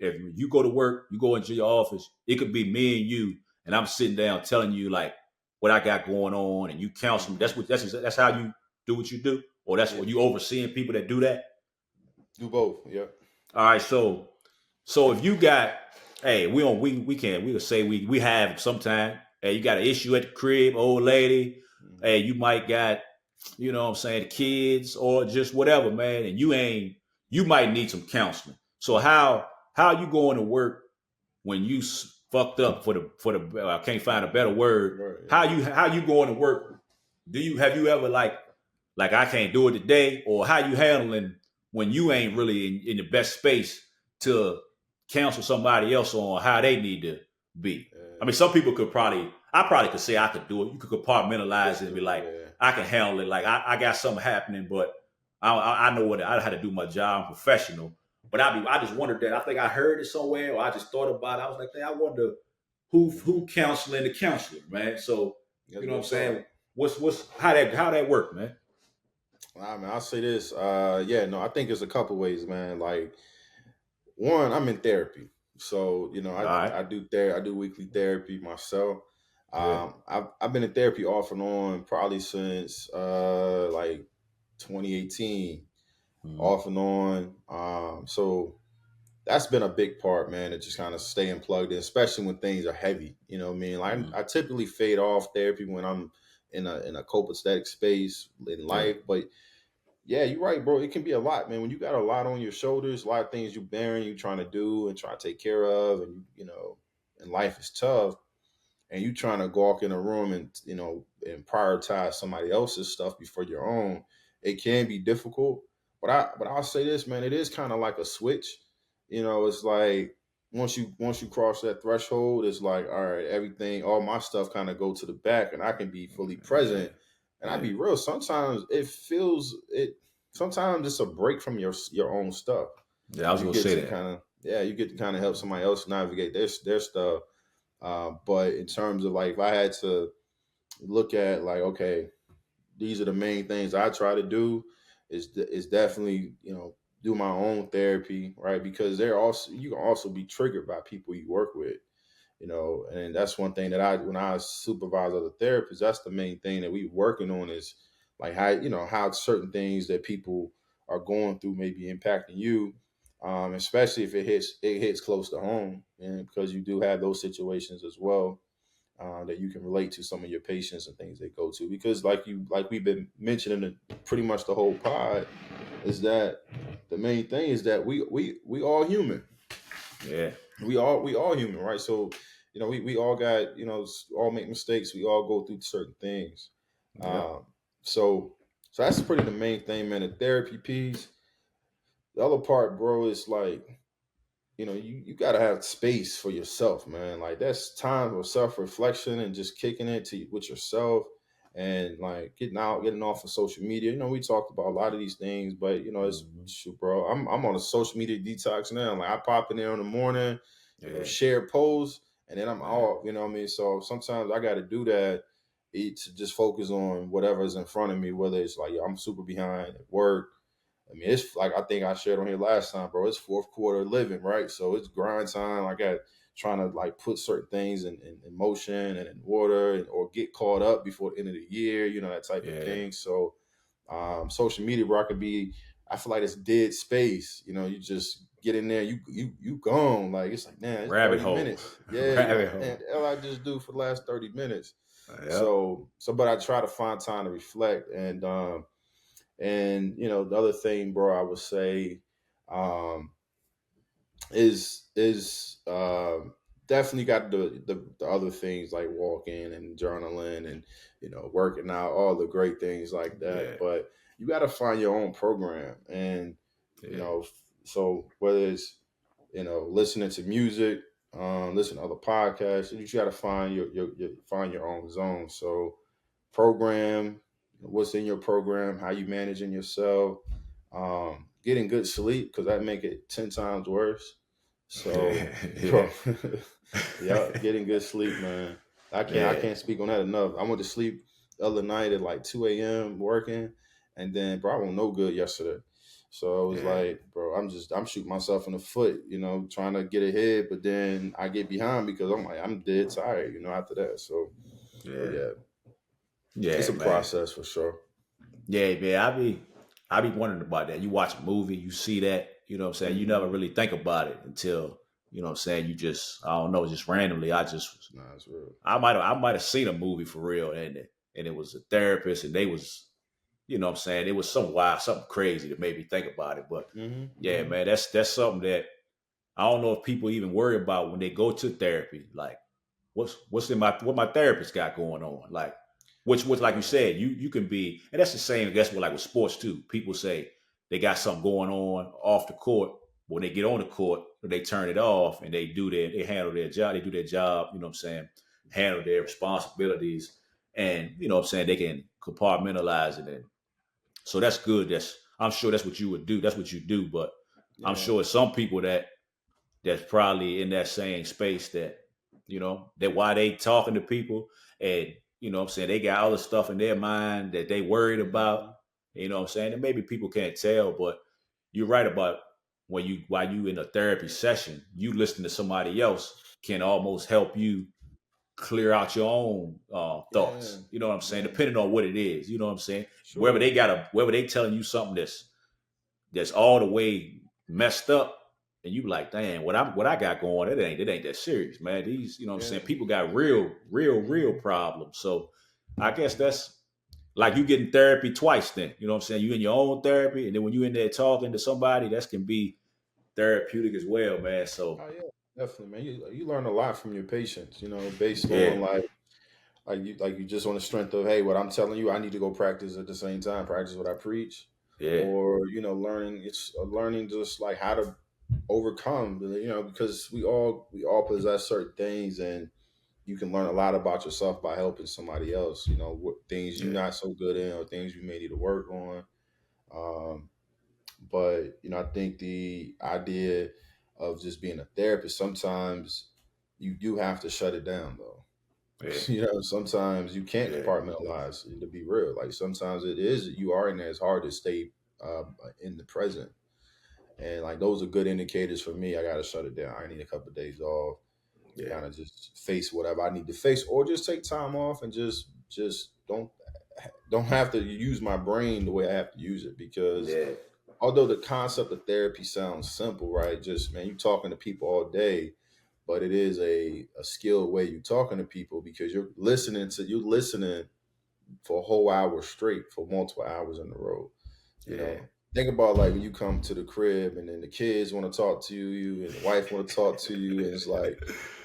if you go to work, you go into your office, it could be me and you, and I'm sitting down telling you like what I got going on, and you counsel me. That's how you do what you do, or that's what you overseeing people that do that. Do both, yeah. All right, so if you got hey, we can say we have sometime. Hey, you got an issue at the crib, old lady. Mhm. Hey, you might got, you know what I'm saying, kids or just whatever, man, and you might need some counseling. So how you going to work when you fucked up for the I can't find a better word. Right, yeah. How you going to work? Have you ever like I can't do it today, or how you handling when you ain't really in the best space to counsel somebody else on how they need to be? I mean, some people I probably could say I could do it. You could compartmentalize it and be like, Yeah. I can handle it. Like I got something happening, but I know I had to do my job. I'm professional. But I just wondered that. I think I heard it somewhere, or I just thought about it. I was like, hey, I wonder who counseling the counselor, man. So That's you know what I'm what's saying? up. What's how that work, man? I mean, I'll say this. Yeah, no, I think there's a couple ways, man. Like one, I'm in therapy, so you know, All right. I do weekly therapy myself. Yeah. I've been in therapy off and on probably since like 2018, Mhm. off and on. So that's been a big part, man, of just kind of staying plugged in, especially when things are heavy. You know what I mean? Like Mhm. I typically fade off therapy when I'm in a copacetic space in Yeah. life, but yeah, you're right, bro. It can be a lot, man. When you got a lot on your shoulders, a lot of things you bearing, you trying to do and try to take care of, and you know, and life is tough, and you trying to walk in a room and and prioritize somebody else's stuff before your own. It can be difficult, but I'll say this, man. It is kind of like a switch. You know, it's like once you cross that threshold, it's like all right, everything, all my stuff kind of go to the back, and I can be fully Yeah. present. And I Yeah. be real. Sometimes it feels it. Sometimes it's a break from your own stuff. Yeah. I was You gonna get say to that. kind of you get to kind of help somebody else navigate their stuff. But in terms of like, if I had to look at like, okay, these are the main things I try to do, is definitely do my own therapy, right? Because you can also be triggered by people you work with, and that's one thing that when I supervise other therapists, that's the main thing that we working on is like how certain things that people are going through may be impacting you, especially if it hits close to home, and because you do have those situations as well, that you can relate to some of your patients and things they go to, because like we've been mentioning pretty much the whole pod, is that the main thing is that we all human. Yeah. We all human, right? So we all got all make mistakes, we all go through certain things. Yeah. Um so so that's pretty the main thing, man. The therapy piece. The other part, bro, is like you got to have space for yourself, man. Like that's time for self-reflection and just kicking it with yourself, and like getting off of social media. We talked about a lot of these things, but it's Mhm. shoot, bro. I'm on a social media detox now. Like I pop in there in the morning, Yeah. share posts, and then I'm Yeah. off. You know what I mean? So sometimes I got to do that, to just focus on whatever's in front of me, whether it's like I'm super behind at work. I mean, it's like I think I shared on here last time, bro. It's fourth quarter living, right? So it's grind time. I got trying to like put certain things in motion and in order, or get caught up before the end of the year, that type of Yeah. thing. So social media, bro, I feel like it's dead space. You just get in there, you gone. Like it's like, man, it's Rabbit 30 hole. minutes. Yeah, you're Rabbit like, man, hole. the hell I just do for the last 30 minutes. Yep. But I try to find time to reflect, and the other thing, bro, I would say, um, is definitely got the other things like walking and journaling and working out, all the great things like that. Yeah. But you got to find your own program, and you Yeah. know, so whether it's listening to music, listen to other podcasts, you got to find find your own zone. So program, what's in your program, how you managing yourself, getting good sleep, because that make it 10 times worse. So, Yeah. bro, yeah, getting good sleep, man. I Yeah. can't speak on that enough. I went to sleep the other night at like 2 a.m. working, and then bro, I was no good yesterday. So it was Yeah. like, bro, I'm shooting myself in the foot, trying to get ahead, but then I get behind because I'm dead tired, after that. So Yeah. yeah, it's Yeah, a man. process for sure. Yeah, man. I be wondering about that. You watch a movie, you see that, you know what I'm saying? You never Hmm. really think about it until you know what I'm saying, you just, I don't know, just randomly, Nah, it's real. I might have seen a movie for real, and it was a therapist, and they was, you know what I'm saying, it was some wild, something crazy that made me think about it. But yeah, man, that's something that I don't know if people even worry about when they go to therapy. Like, what's in what my therapist got going on? Like, which like you said, you can be, and that's the same. I guess with like with sports too. People say they got something going on off the court. When they get on the court, they turn it off and they handle their job. They do their job. You know what I'm saying? Handle their responsibilities, and you know what I'm saying, they can compartmentalize it. And so that's good. I'm sure that's what you would do. That's what you do. But I'm Yeah. sure some people that's probably in that same space that, you know, that why they talking to people, and, you know what I'm saying, they got other stuff in their mind that they worried about, you know what I'm saying? And maybe people can't tell, but you're right about while you in a therapy session, you listen to somebody else can almost help you clear out your own Yeah. thoughts. You know what I'm saying? Yeah. Depending on what it is, you know what I'm saying? Sure. Wherever they telling you something that's all the way messed up, and you be like, damn, what I got going, it ain't that serious, man. These, you know what I'm saying, people got real problems. So I guess that's like you getting therapy twice then. You know what I'm saying? You in your own therapy, and then when you in there talking to somebody, that can be therapeutic as well, man. So Oh yeah, definitely, man. You learn a lot from your patients, based yeah, on like you just on the strength of, hey, what I'm telling you, I need to go practice at the same time, practice what I preach, yeah, or learning just like how to overcome, because we all possess certain things, and you can learn a lot about yourself by helping somebody else. What things you're yeah, not so good in, or things you may need to work on. Um, but I think the idea of just being a therapist, sometimes you do have to shut it down, though. yeah, Sometimes you can't yeah, compartmentalize, to be real. Like sometimes you are in there. It's hard to stay in the present, and like those are good indicators for me. I got to shut it down. I need a couple of days off to yeah, kind of just face whatever I need to face, or just take time off and just don't have to use my brain the way I have to use it, because yeah, although the concept of therapy sounds simple, right? Just, man, you talking to people all day, but it is a skilled way you talking to people, because you're listening for a whole hour straight for multiple hours in a row. You yeah, know, think about like when you come to the crib and then the kids want to talk to you and the wife want to talk to you, and it's like,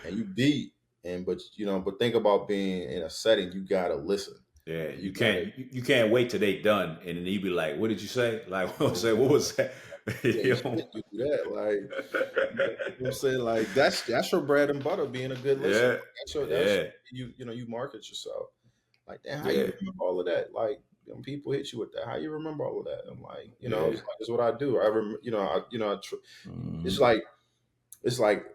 and you beat, but think about being in a setting, you gotta listen. yeah. You gotta You can't wait till they done, and then you be like, what did you say? Like, what was that? Yeah, you You shouldn't know? do that. Like, you know what I'm saying? Like, that's your bread and butter, being a good listener. Yeah, Like, that's yeah, you market yourself. Like, damn, how you yeah, remember all of that? Like, people hit you with that. How you remember all of that? I'm like, yeah. it's what I do. I remember, it's Mhm. like it's like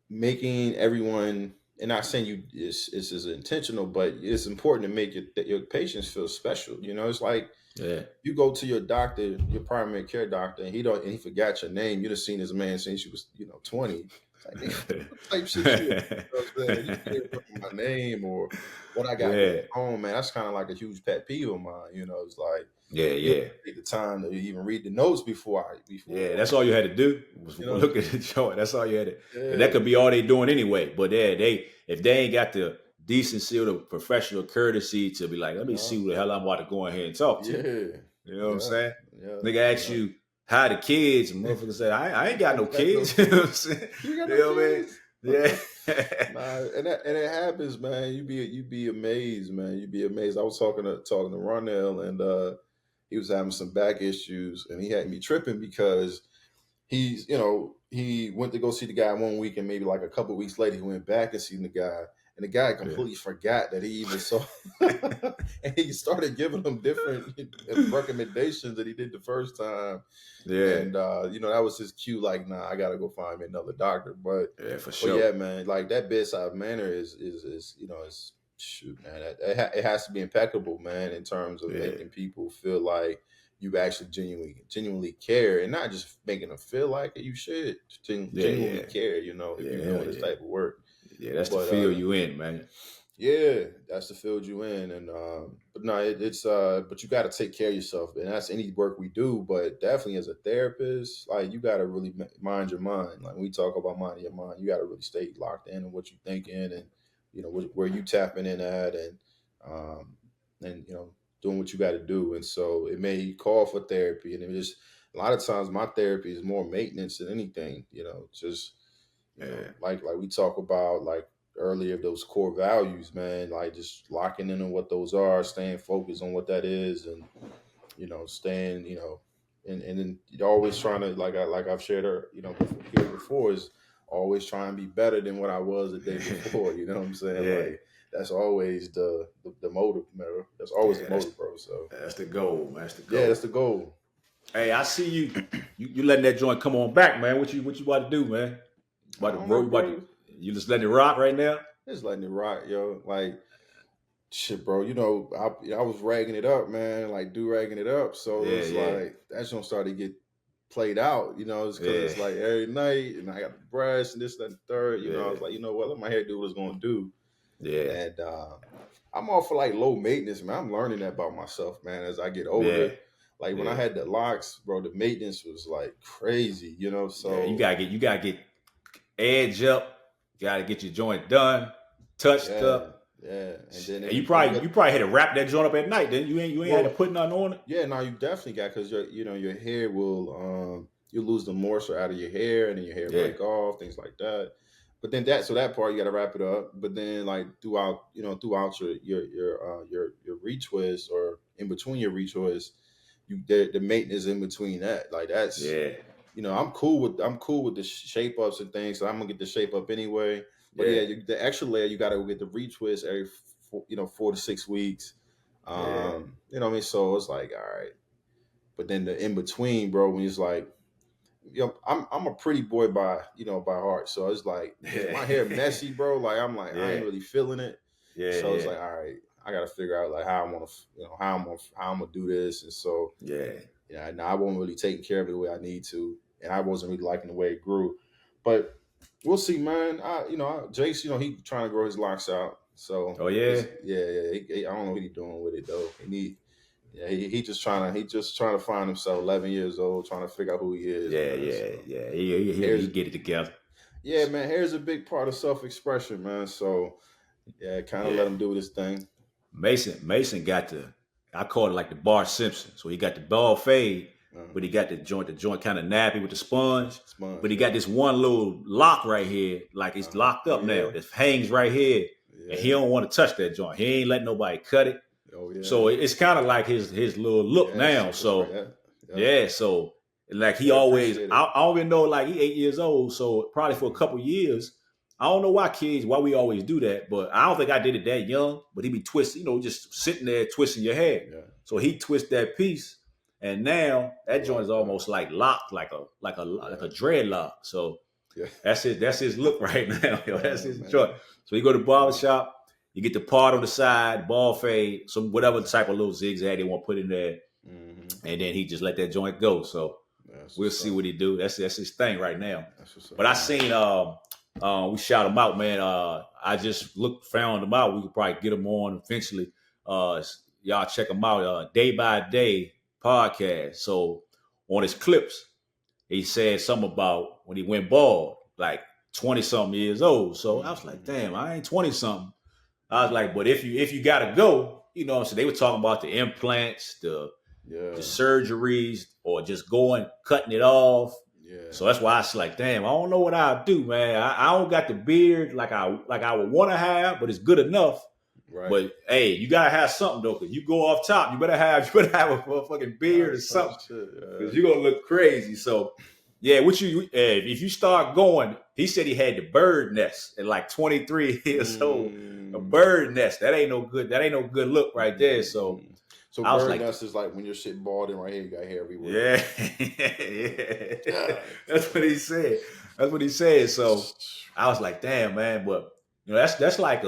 making everyone. And not saying it's as intentional, but it's important to make your patients feel special. It's like Yeah. you go to your doctor, your primary care doctor, and he forgot your name. You'd have seen this man since you was 20. It's like, nigga, what type shit you? Know what I'm saying? You can't remember my name or what I got going Yeah, on, man. That's kind of like a huge pet peeve of mine. It's like yeah, you yeah, take the time to even read the notes yeah. That's all you had to do was you know look at the joint. That's all you had to, and that yeah could be all they doing anyway. But yeah, if they ain't got the decency or the professional courtesy to be like, let me uh, see who the hell I'm about to go in here and talk to. yeah You know what I'm yeah saying? yeah Nigga ask yeah. you how the kids, and motherfucker say, I ain't got I no ain't got no kids. You know what I'm kids. saying? You got You no know what I mean? kids. Yeah. Nah, and it happens, man. You be amazed, man. You be amazed. I was talking to Ronell, and he was having some back issues, and he had me tripping because he went to go see the guy one week, and maybe like a couple weeks later he went back and seen the guy, and the guy Yeah. completely forgot that he even saw, and he started giving him different recommendations that he did the first time, Yeah. and that was his cue, like, nah, I gotta go find me another doctor. but Yeah, for but sure. yeah, man, like that bedside manner is shoot, man, it has to be impeccable, man, in terms of Yeah. making people feel like you actually genuinely care, and not just making them feel like it. You should Yeah, genuinely yeah. care, if Yeah, you're hell doing this yeah. type of work. Yeah, that's the But field you in, man. Yeah, that's the field you in, and but no, it's but you got to take care of yourself, and that's any work we do. But definitely as a therapist, like you got to really mind your mind. Like when we talk about minding your mind, you got to really stay locked in on what you're thinking, and where you tapping in at, um, and doing what you got to do. And so it may call for therapy, and it just a lot of times my therapy is more maintenance than anything. Just Yeah. like we talk about like earlier, those core values, man, like just locking in on what those are, staying focused on what that is, and staying, and then you're always trying to like I've shared here before, is always try and be better than what I was the day before. You know what I'm saying? Yeah. Like that's always the motive, man. That's always Yeah, the motive, bro. So that's the goal. That's the goal. yeah, that's the goal. Hey, I see you letting that joint come on back, man. What you about to do, man? About to bro? You just letting it rock right now? Just letting it rock, yo. Like shit, bro. I was ragging it up, man. Like ragging it up. So Yeah, it's yeah. like that don't start to get played out. It's because it's Yeah. like every night, and I got the brush and this, that, and the third. I Yeah. was like, what? Let my hair do what it's gonna do. Yeah. And I'm all for like low maintenance, man. I'm learning that about myself, man, as I get older. Yeah. Like when I had the locks, bro, the maintenance was like crazy, So Yeah, you gotta get edge up. You gotta get your joint done, touched up. Yeah, and then you probably had to wrap that joint up at night. Then you ain't had to put nothing on it. Yeah, no, you definitely got, because your hair will you lose the moisture out of your hair, and then your hair break off, things like that. But then that part you got to wrap it up. But then like throughout your retwist, or in between your retwist, the maintenance in between that, like that's I'm cool with the shape ups and things. So I'm gonna get the shape up anyway. But the extra layer, you got to get the retwist every 4 to 6 weeks. You know what I mean? So it's like, all right. But then the in between, bro, when it's like, I'm a pretty boy by heart. So it's like, my hair messy, bro. Like I ain't really feeling it. So it's like, all right, I got to figure out like how I want to, how I'm gonna do this. And so now I wasn't really taking care of it the way I need to, and I wasn't really liking the way it grew. But we'll see, man. Jace, he trying to grow his locks out. So yeah. I don't know what he's doing with it though. He just trying to find himself. 11 years old, trying to figure out who he is. He get it together. Yeah, man. Hair's a big part of self-expression, man. So kind of let him do this thing. Mason got I call it like the Bart Simpson. So he got the bald fade. But he got the joint kind of nappy with the sponge. But he got this one little lock right here, like it's locked up now. It hangs right here, and he don't want to touch that joint. He ain't letting nobody cut it. So it's kind of like his little look now. So so like he always, I don't even know, like he 8 years old. So probably for a couple years, I don't know why we always do that, but I don't think I did it that young. But he be twisting, just sitting there twisting your hair. So he twist that piece. And now that joint is almost like locked, like a dreadlock. So that's his look right now. That's his joint. So you go to the barbershop, you get the part on the side, ball fade, some whatever type of little zigzag they want to put in there, and then he just let that joint go. So we'll see what he do. That's his thing right now. But I seen we shout him out, man. I just found him out. We could probably get him on eventually. Y'all check him out. Day by Day podcast. So on his clips, he said something about when he went bald, like 20 something years old. So I was like, damn, I ain't 20 something. I was like, but if you gotta go, so they were talking about the implants, the surgeries, or just cutting it off. So that's why I was like, damn, I don't know what I'll do, man. I don't got the beard like I would want to have, but it's good enough. Right. But hey, you gotta have something though, because you go off top, you better have a fucking beard or something, because you're gonna look crazy. So yeah, if you start going, he said he had the bird nest at like 23 years old. A bird nest, that ain't no good look right there. So I was bird nest is like when you're sitting balding right here, you got hair everywhere. Yeah. That's what he said. So I was like, damn, man, but that's like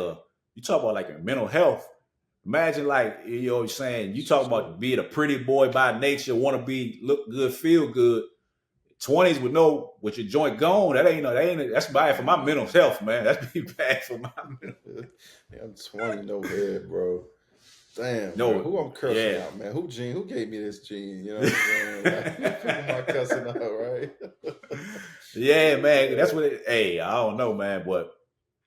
you talk about like a mental health. Imagine like, you're saying, you talk about being a pretty boy by nature, want to look good, feel good. 20s with your joint gone, that's bad for my mental health, man. That's be bad for my mental. I'm 20, no head, bro. Damn, No, bro. Who I'm cursing yeah. out, man? Who gave me this gene? You know what I'm saying? Like, who am I cussing out, right? Yeah, man. That's what hey, I don't know, man, but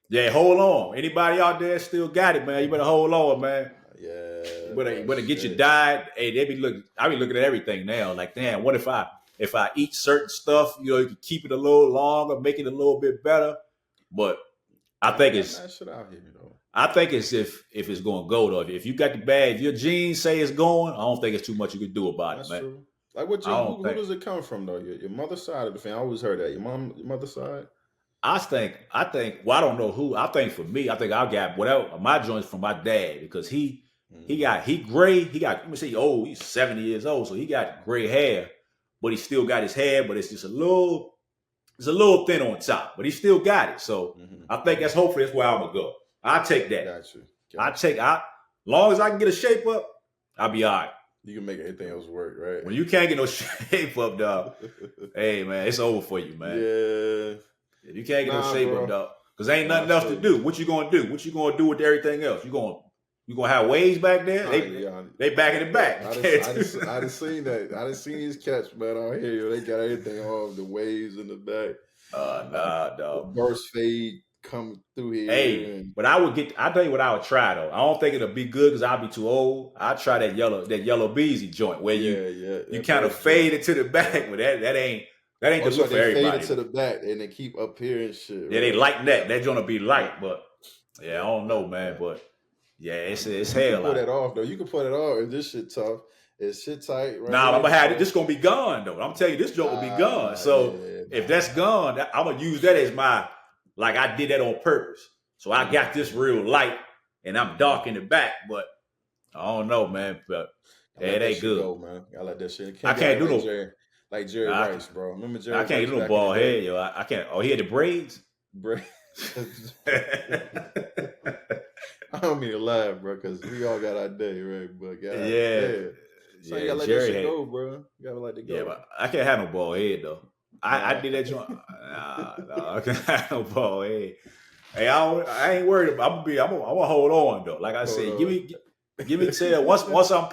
yeah, hold on. Anybody out there still got it, man? You better hold on, man. Yeah. You better get your diet. Hey, I be looking at everything now. Like, damn, what if I eat certain stuff, you can keep it a little longer, make it a little bit better. But I think it's that shit out here, though. I think it's if it's gonna go though. If you got the bag, if your genes say it's going, I don't think it's too much you can do about it, man. True. Like who does it come from though? Your mother's side of the family? I always heard that. Your mother's side? I think well, I don't know who. I think for me, I think I got whatever my joints from my dad because he gray. Let me say old. He's 70 years old, so he got gray hair, but he still got his hair, but it's just a little thin on top, but he still got it. So I think hopefully that's where I'm gonna go. I take that. Gotcha. Long as I can get a shape up, I'll be all right. You can make everything else work, right? When you can't get no shape up, dog, hey man, it's over for you, man. Yeah. If you can't get no shape up, dog, because ain't nothing else to do. What you gonna do? What you gonna do with everything else? You gonna have waves back there? They back in the back. I done seen that. I done seen these cats, man, out here. They got everything off, the waves in the back. Nah, dog. Burst fade come through here. Hey, but I'll tell you what I would try though. I don't think it'll be good because I'll be too old. I'll try that yellow beezy joint where you kind of fade it to the back, but that ain't the look for everybody. Fade it to the back and they keep up here and shit. Yeah, they like that. That joint will be light, but yeah, I don't know, man. But yeah, it's hell. You can pull that off though. You can pull it off. If this shit tough, it's shit tight. Right, I'm gonna have it. This gonna be gone though. I'm telling you, this joint will be gone. So if that's gone, I'm gonna use that as my. Like I did that on purpose. So I got this real light and I'm dark in the back, but I don't know, man. But it ain't good. Go, man. I like that shit. I can't do no like Jerry Rice, bro. Remember Jerry? I can't do no bald head, yo. I can't. Oh, he had the braids. I don't mean to laugh, bro, because we all got our day, right? But so you gotta let Jerry that shit go, bro. You gotta let it go. Yeah, but I can't have no bald head though. I did that joint. I can't have no bald head. Hey, I ain't worried about. I'm gonna hold on though. Like I said, give me till once I'm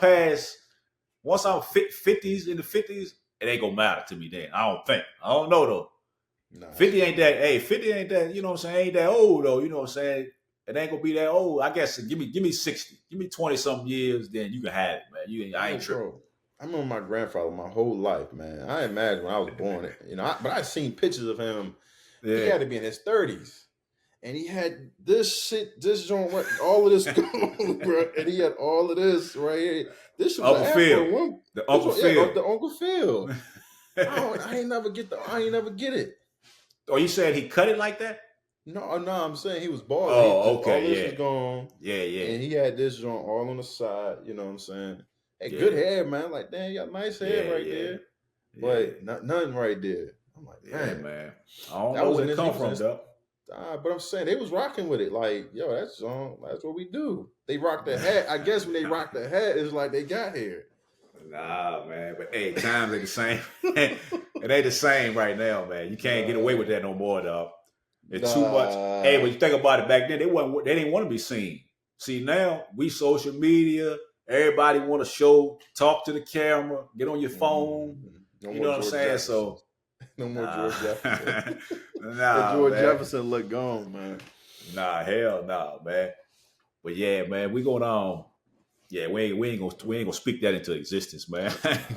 50s in the 50s, it ain't gonna matter to me then. I don't think. I don't know though. Nah. 50 ain't that, you know what I'm saying? Ain't that old though, you know what I'm saying? It ain't gonna be that old. I guess give me 60. Give me 20 something years, then you can have it, man. I ain't tripping. I remember my grandfather my whole life, man. I imagine when I was born, but I seen pictures of him. Yeah. He had to be in his 30s. And he had this joint, all of this going, bro. And he had all of this right here. This was Uncle Phil. The Uncle Phil. The Uncle Phil. I ain't never get it. Oh, you said he cut it like that? No, I'm saying he was bald. Oh, okay, all this was gone. Yeah. And he had this joint all on the side, you know what I'm saying? Hey, good hair, man. Like, damn, you got nice hair right there. But nothing right there. I'm like, man. I don't know where it come from, though. But I'm saying they was rocking with it. Like, yo, that's what we do. They rock the hat. I guess when they rock the hat, it's like they got hair. Nah, man. But hey, times ain't the same. It ain't the same right now, man. You can't get away with that no more, dog. It's too much. Hey, when you think about it, back then they didn't want to be seen. See, now we social media. Everybody want to talk to the camera, get on your phone. You know what I'm saying? Jefferson. So no more George Jefferson. George Jefferson look gone, man. Nah, hell nah, man. But yeah, man, we going on. Yeah, we ain't gonna speak that into existence, man.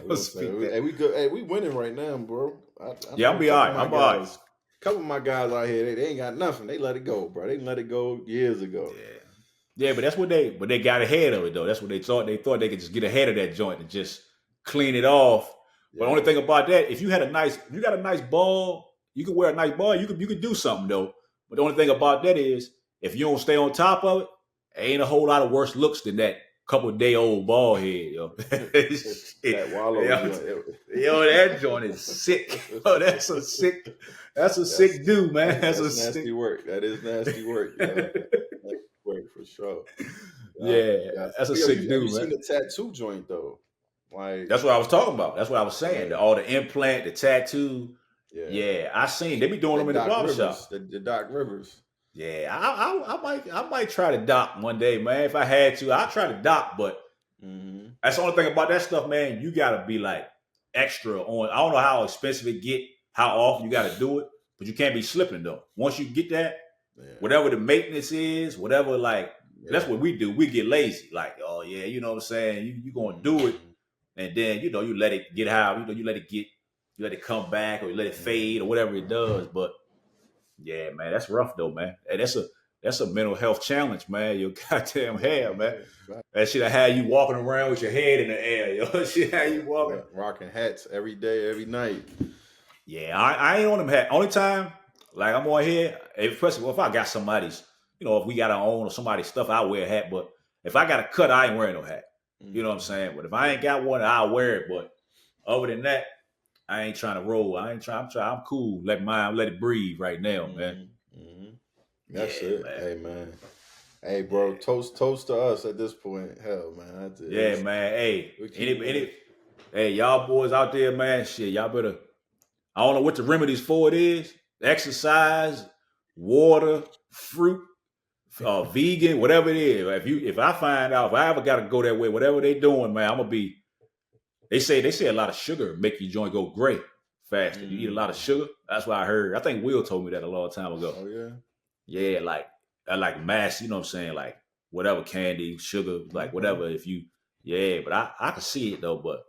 We winning right now, bro. I'm be all right. I'm all right. A couple of my guys out here, they ain't got nothing. They let it go, bro. They let it go years ago. Yeah, but that's what they got ahead of it though. That's what they thought. They thought they could just get ahead of that joint and just clean it off. Yeah. But the only thing about that, if you got a nice ball, you can wear a nice ball. You could do something though. But the only thing about that is, if you don't stay on top of it, ain't a whole lot of worse looks than that couple-day-old ball head, yo. That wallow, yo, that joint is sick. Oh, that's a sick dude, man. That's nasty work. That is nasty work. Work for sure. Yeah, that's a sick dude, man. You seen the tattoo joint though? Like That's what I was talking about. That's what I was saying. All the implant, the tattoo. yeah, Yeah, I seen they be doing them in the Doc barbershop. Rivers, the Doc Rivers. Yeah, I might try to dock one day, man. If I had to, I'll try to dock. But Mm-hmm. that's the only thing about that stuff, man. You gotta be like extra on. I don't know how expensive it get, how often you gotta do it, but you can't be slipping though. Once you get that, whatever the maintenance is, whatever like that's what we do. We get lazy. Like, oh yeah, you know what I'm saying? You gonna do it, and then you let it get how you let it come back or you let it fade or whatever it does. But yeah, man, that's rough though, man. Hey, that's a mental health challenge, man. Your goddamn hair, man. That shit had you walking around with your head in the air, yo. Shit had you walking, rocking hats every day, every night. Yeah, I ain't on them hat. Only time, like I'm on here, if I got somebody's, if we got our own or somebody's stuff, I wear a hat. But if I got a cut, I ain't wearing no hat. You know what I'm saying? But if I ain't got one, I'll wear it. But other than that, I ain't trying to roll. I'm cool. Let it breathe right now, man. Mm-hmm. That's it. Man. Hey, man. Hey, bro. Toast to us at this point. Hell, man. That's it. Yeah, man. Hey, hey, y'all boys out there, man. Shit, y'all better. I don't know what the remedies for it is. Exercise, water, fruit, vegan, whatever it is. If I find out, if I ever got to go that way, whatever they doing, man, I'm gonna be. They say a lot of sugar make your joint go gray faster. You eat a lot of sugar. That's what I heard. I think Will told me that a long time ago. Oh yeah. Yeah, like I like mass. You know what I'm saying? Like whatever candy, sugar, like whatever. But I can see it though. But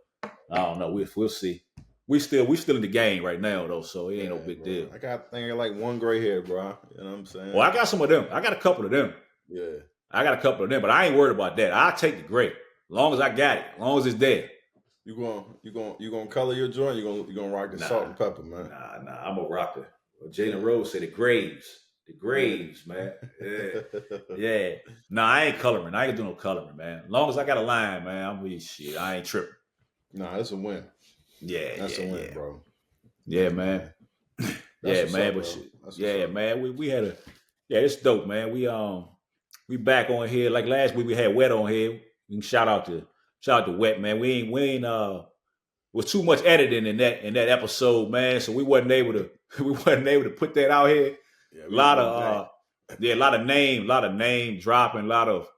I don't know. We'll see. We still in the game right now though, so it ain't no big deal. I got like one gray hair, bro. You know what I'm saying? Well, I got some of them. I got a couple of them. Yeah. I got a couple of them, but I ain't worried about that. I'll take the gray. As long as I got it. As long as it's there. You gonna color your joint? You gonna rock the salt and pepper, man? Nah. I'm a rocker. Jalen Rose said the graves, man. Yeah. Yeah. Nah, I ain't coloring. I ain't gonna do no coloring, man. As long as I got a line, man, I'm with shit. I ain't tripping. Nah, that's a win. Yeah, that's a win, bro. Yeah, man. Yeah, man. But shit. Man. We had it's dope, man. We back on here. Like last week we had Wet on here. We can shout out to Wet, man. We ain't was too much editing in that episode, man. So we wasn't able to put that out here. Yeah, a lot of name dropping, a lot of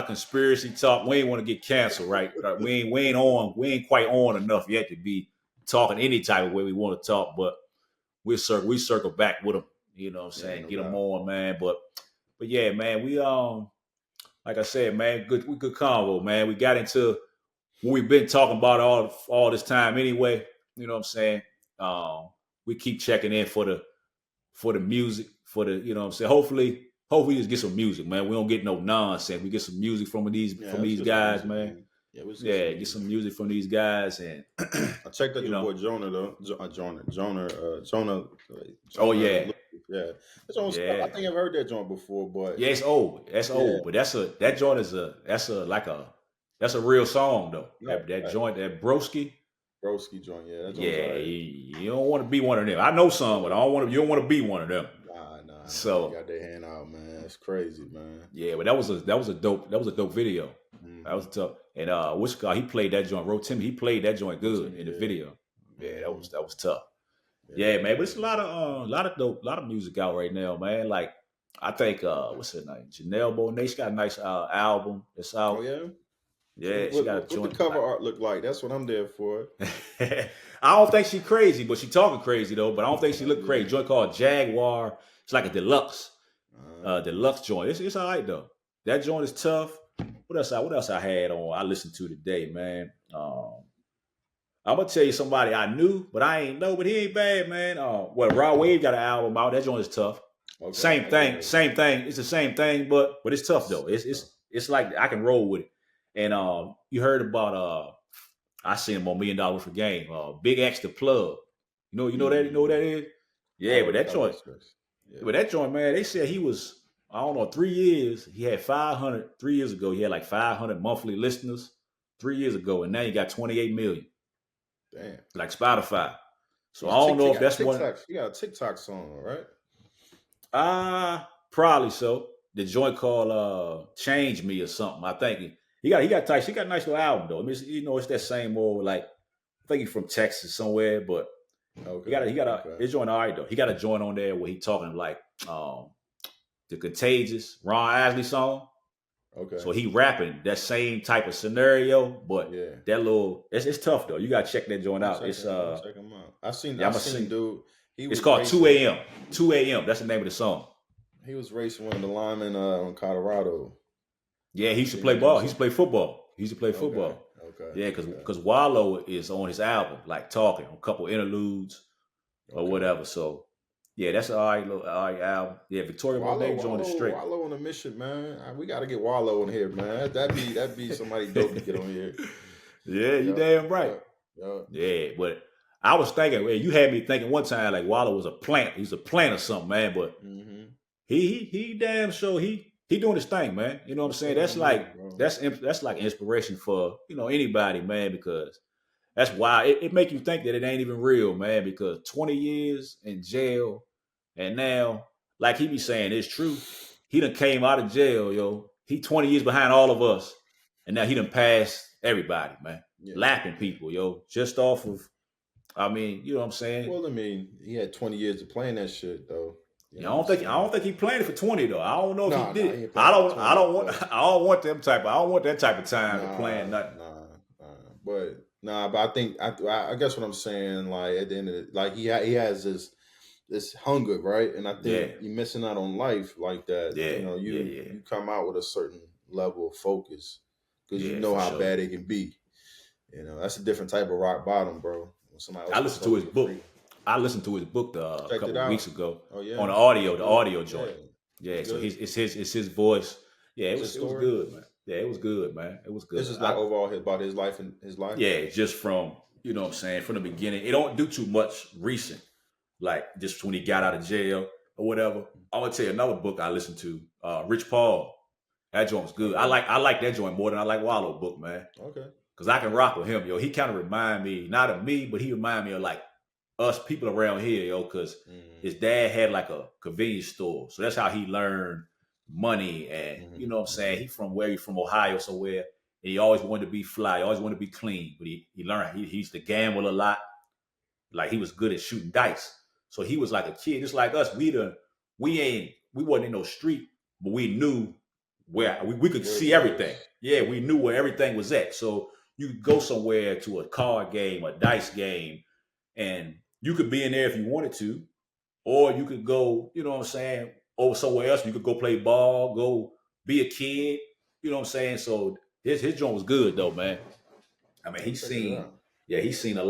conspiracy talk. We ain't want to get canceled, right? We ain't quite on enough yet to be talking any type of way we want to talk, but we circle back with them. You know what I'm saying? Get them on, man. But yeah, man, we like I said, man, good convo, man. We got into what we've been talking about all this time anyway. You know what I'm saying? We keep checking in for the music, you know what I'm saying? Hopefully just get some music, man. We don't get no nonsense. We get some music from these guys, man. Yeah, get some music from these guys. And I checked out your boy Jonah though. Jonah. Oh yeah. Yeah. I think I've heard that joint before, but yeah, it's old. That's old, but that joint is that's a real song though. That joint, that Broski joint, yeah. Right. You don't want to be one of them. I know some, but you don't want to be one of them. Nah. So they got their hand out, man. It's crazy, man. Yeah, but that was a dope video. Mm-hmm. That was tough. And what's called? He played that joint. Timmy, he played that joint good in the video. Yeah, that was tough. Yeah, man. But it's a lot of music out right now, man. Like I think what's her name? Janelle Monáe. She got a nice album that's out. Oh yeah. Yeah, she got a joint. What the cover art look like? That's what I'm there for. I don't think she's crazy, but she talking crazy though. But I don't think she look crazy. Joint called Jaguar. It's like a deluxe joint. It's all right though. That joint is tough. What else I had on? I listened to today, man. I'm gonna tell you somebody I knew, but I ain't know. But he ain't bad, man. Rod Wave got an album out. That joint is tough. Okay, same thing. It's the same thing, but it's tough though. It's like I can roll with it. And you heard about I seen him on $1 Million for Game. Big X the Plug. You know that is? Yeah, but that joint. Yeah. But that joint, man, they said he was, I don't know, 3 years. He had 500. 3 years ago, he had like 500 monthly listeners. 3 years ago, and now he got 28 million. Damn. Like Spotify. So I don't know if that's one. You got a TikTok song, right? Probably so. The joint called Change Me or something. I think he got tight. He got a nice little album though. I mean, it's that same old like. I think he's from Texas somewhere, but Okay. he got a his joint all right though. He got a joint on there where he talking like the Contagious Ron Isley song. Okay. So he rapping that same type of scenario, but Yeah. that little it's tough though. You gotta check that joint out. Check It's him out. I seen dude. It's called 2 a.m. 2 a.m. That's the name of the song. He was racing one of the linemen in Colorado. Yeah, he used to play ball. He used to play football. He used to play football. Okay. Yeah, because Wallow is on his album, like talking, a couple interludes or whatever. So yeah, that's an all right album. Yeah, Victoria Monet joined the straight. Wallow on a mission, man. We got to get Wallow in here, man. That'd be somebody dope to get on here. Yeah, you damn right. Yeah, but I was thinking, well, you had me thinking one time like Wallow was a plant. He's a plant or something, man. But he damn sure he doing his thing, man. You know what I'm saying? That's like inspiration for anybody, man, because that's why it make you think that it ain't even real, man. Because 20 years in jail, and now, like he be saying, it's true. He done came out of jail, yo. He 20 years behind all of us, and now he done passed everybody, man. Yeah. Lapping people, yo, just off of. I mean, you know what I'm saying? Well, I mean, he had 20 years of playing that shit, though. I don't think he played it for 20 though. I don't know if he did. I don't want that type of time to plan nothing. But I guess what I'm saying, like at the end of it, like he has this hunger, right? And I think you're missing out on life like that. Yeah. You come out with a certain level of focus because you know how bad it can be. That's a different type of rock bottom, bro. I listened to his book. I listened to his book a couple of weeks ago on the audio joint. Yeah, so it's his voice. Yeah, it was good, man. Yeah, it was good, man. It was good. This is like overall about his life and his life. Yeah, just from what I'm saying, from the beginning. It don't do too much recent, like just when he got out of jail or whatever. I would tell you another book I listened to, Rich Paul. That joint was good. I like that joint more than I like Wallow book, man. Okay. Because I can rock with him, yo. He kind of remind me, not of me, but he remind me of like us people around here, yo, because his dad had like a convenience store. So that's how he learned money. And you know what I'm saying? He's from Ohio somewhere. And he always wanted to be fly. He always wanted to be clean. But he learned, he used to gamble a lot. Like he was good at shooting dice. So he was like a kid, just like us. We wasn't in no street, but we knew where we could see everything. Yeah, we knew where everything was at. So you could go somewhere to a card game, a dice game, and you could be in there if you wanted to, or you could go, you know what I'm saying, over somewhere else. You could go play ball, go be a kid, you know what I'm saying? So his joint was good though, man. I mean, he had a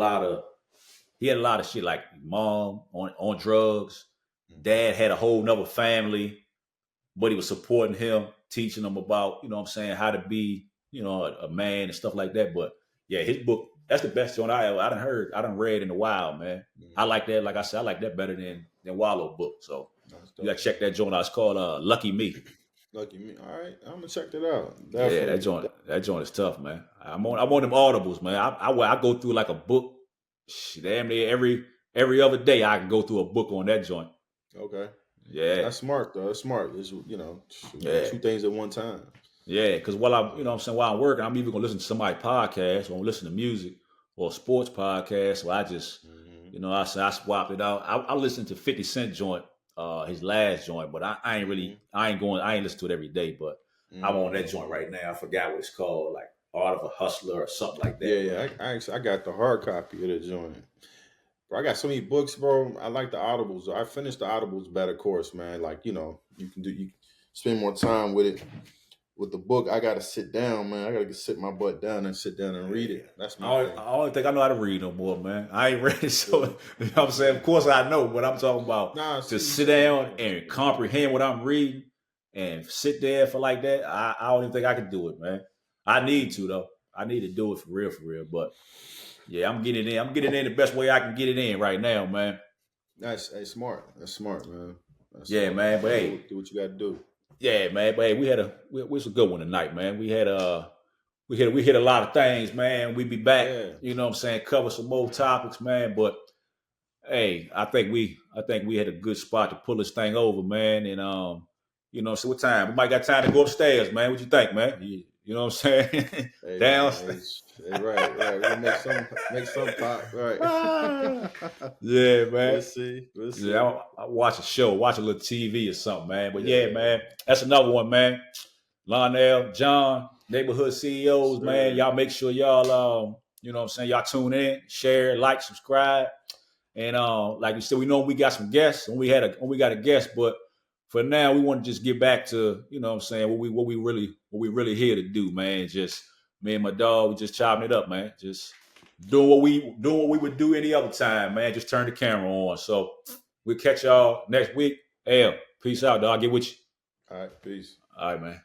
lot of shit, like mom on drugs. Dad had a whole nother family, but he was supporting him, teaching him about, you know what I'm saying, how to be, a man and stuff like that. But yeah, his book, that's the best joint I done read in a while, man. I like that. Like I said, I like that better than Wallow book. So you gotta check that joint out. It's called Lucky Me. Lucky Me. All right, I'm gonna check that out. Definitely. Yeah, that joint is tough, man. I'm on them audibles, man. I go through like a book. Damn near every other day I can go through a book on that joint. Okay. Yeah. That's smart though. That's smart. It's two things at one time. Yeah, because while I'm working, I'm either gonna listen to somebody's podcast or listen to music or a sports podcast. So I just I swapped it out. I listened to 50 Cent joint, his last joint, but I ain't listen to it every day, but I'm on that joint right now. I forgot what it's called, like Art of a Hustler or something like that. Yeah. I got the hard copy of the joint. Bro, I got so many books, bro. I like the audibles. I finished the audibles better course, man. Like, you spend more time with it. With the book, I gotta sit down, man. I gotta sit my butt down and sit down and read it. That's my thing. I don't think I know how to read no more, man. I ain't read it, so you know what I'm saying? Of course I know, but I'm talking about sit down and comprehend what I'm reading and sit there for like that. I don't even think I can do it, man. I need to though. I need to do it for real. But yeah, I'm getting it in. I'm getting it in the best way I can get it in right now, man. That's smart. That's smart, man. Smart. Man. But hey, do what you gotta do. Yeah, man. But hey, it was a good one tonight, man. We hit a lot of things, man. We be back, you know what I'm saying, cover some more topics, man. But hey, I think we had a good spot to pull this thing over, man. And so what time? We might got time to go upstairs, man. What you think, man? You You know what I'm saying? Hey, Down. right. We're gonna make some pop. Right. Yeah, man. We'll see. Yeah, I watch a show, watch a little TV or something, man. But Yeah. yeah, man, that's another one, man. Lionel, John, neighborhood CEOs, Sure. man. Y'all make sure y'all, you know what I'm saying, y'all tune in, share, like, subscribe. And like we said, we know we got some guests and we got a guest, but for now we want to just get back to, you know what I'm saying, what we really here to do, man. Just me and my dog, we just chopping it up, man. Just doing what we would do any other time, man. Just turn the camera on. So we'll catch y'all next week. Hey, peace out, dog. Get with you. All right, peace. All right, man.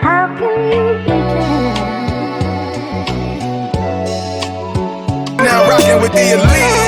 How can you pretend? Now rocking with the elite.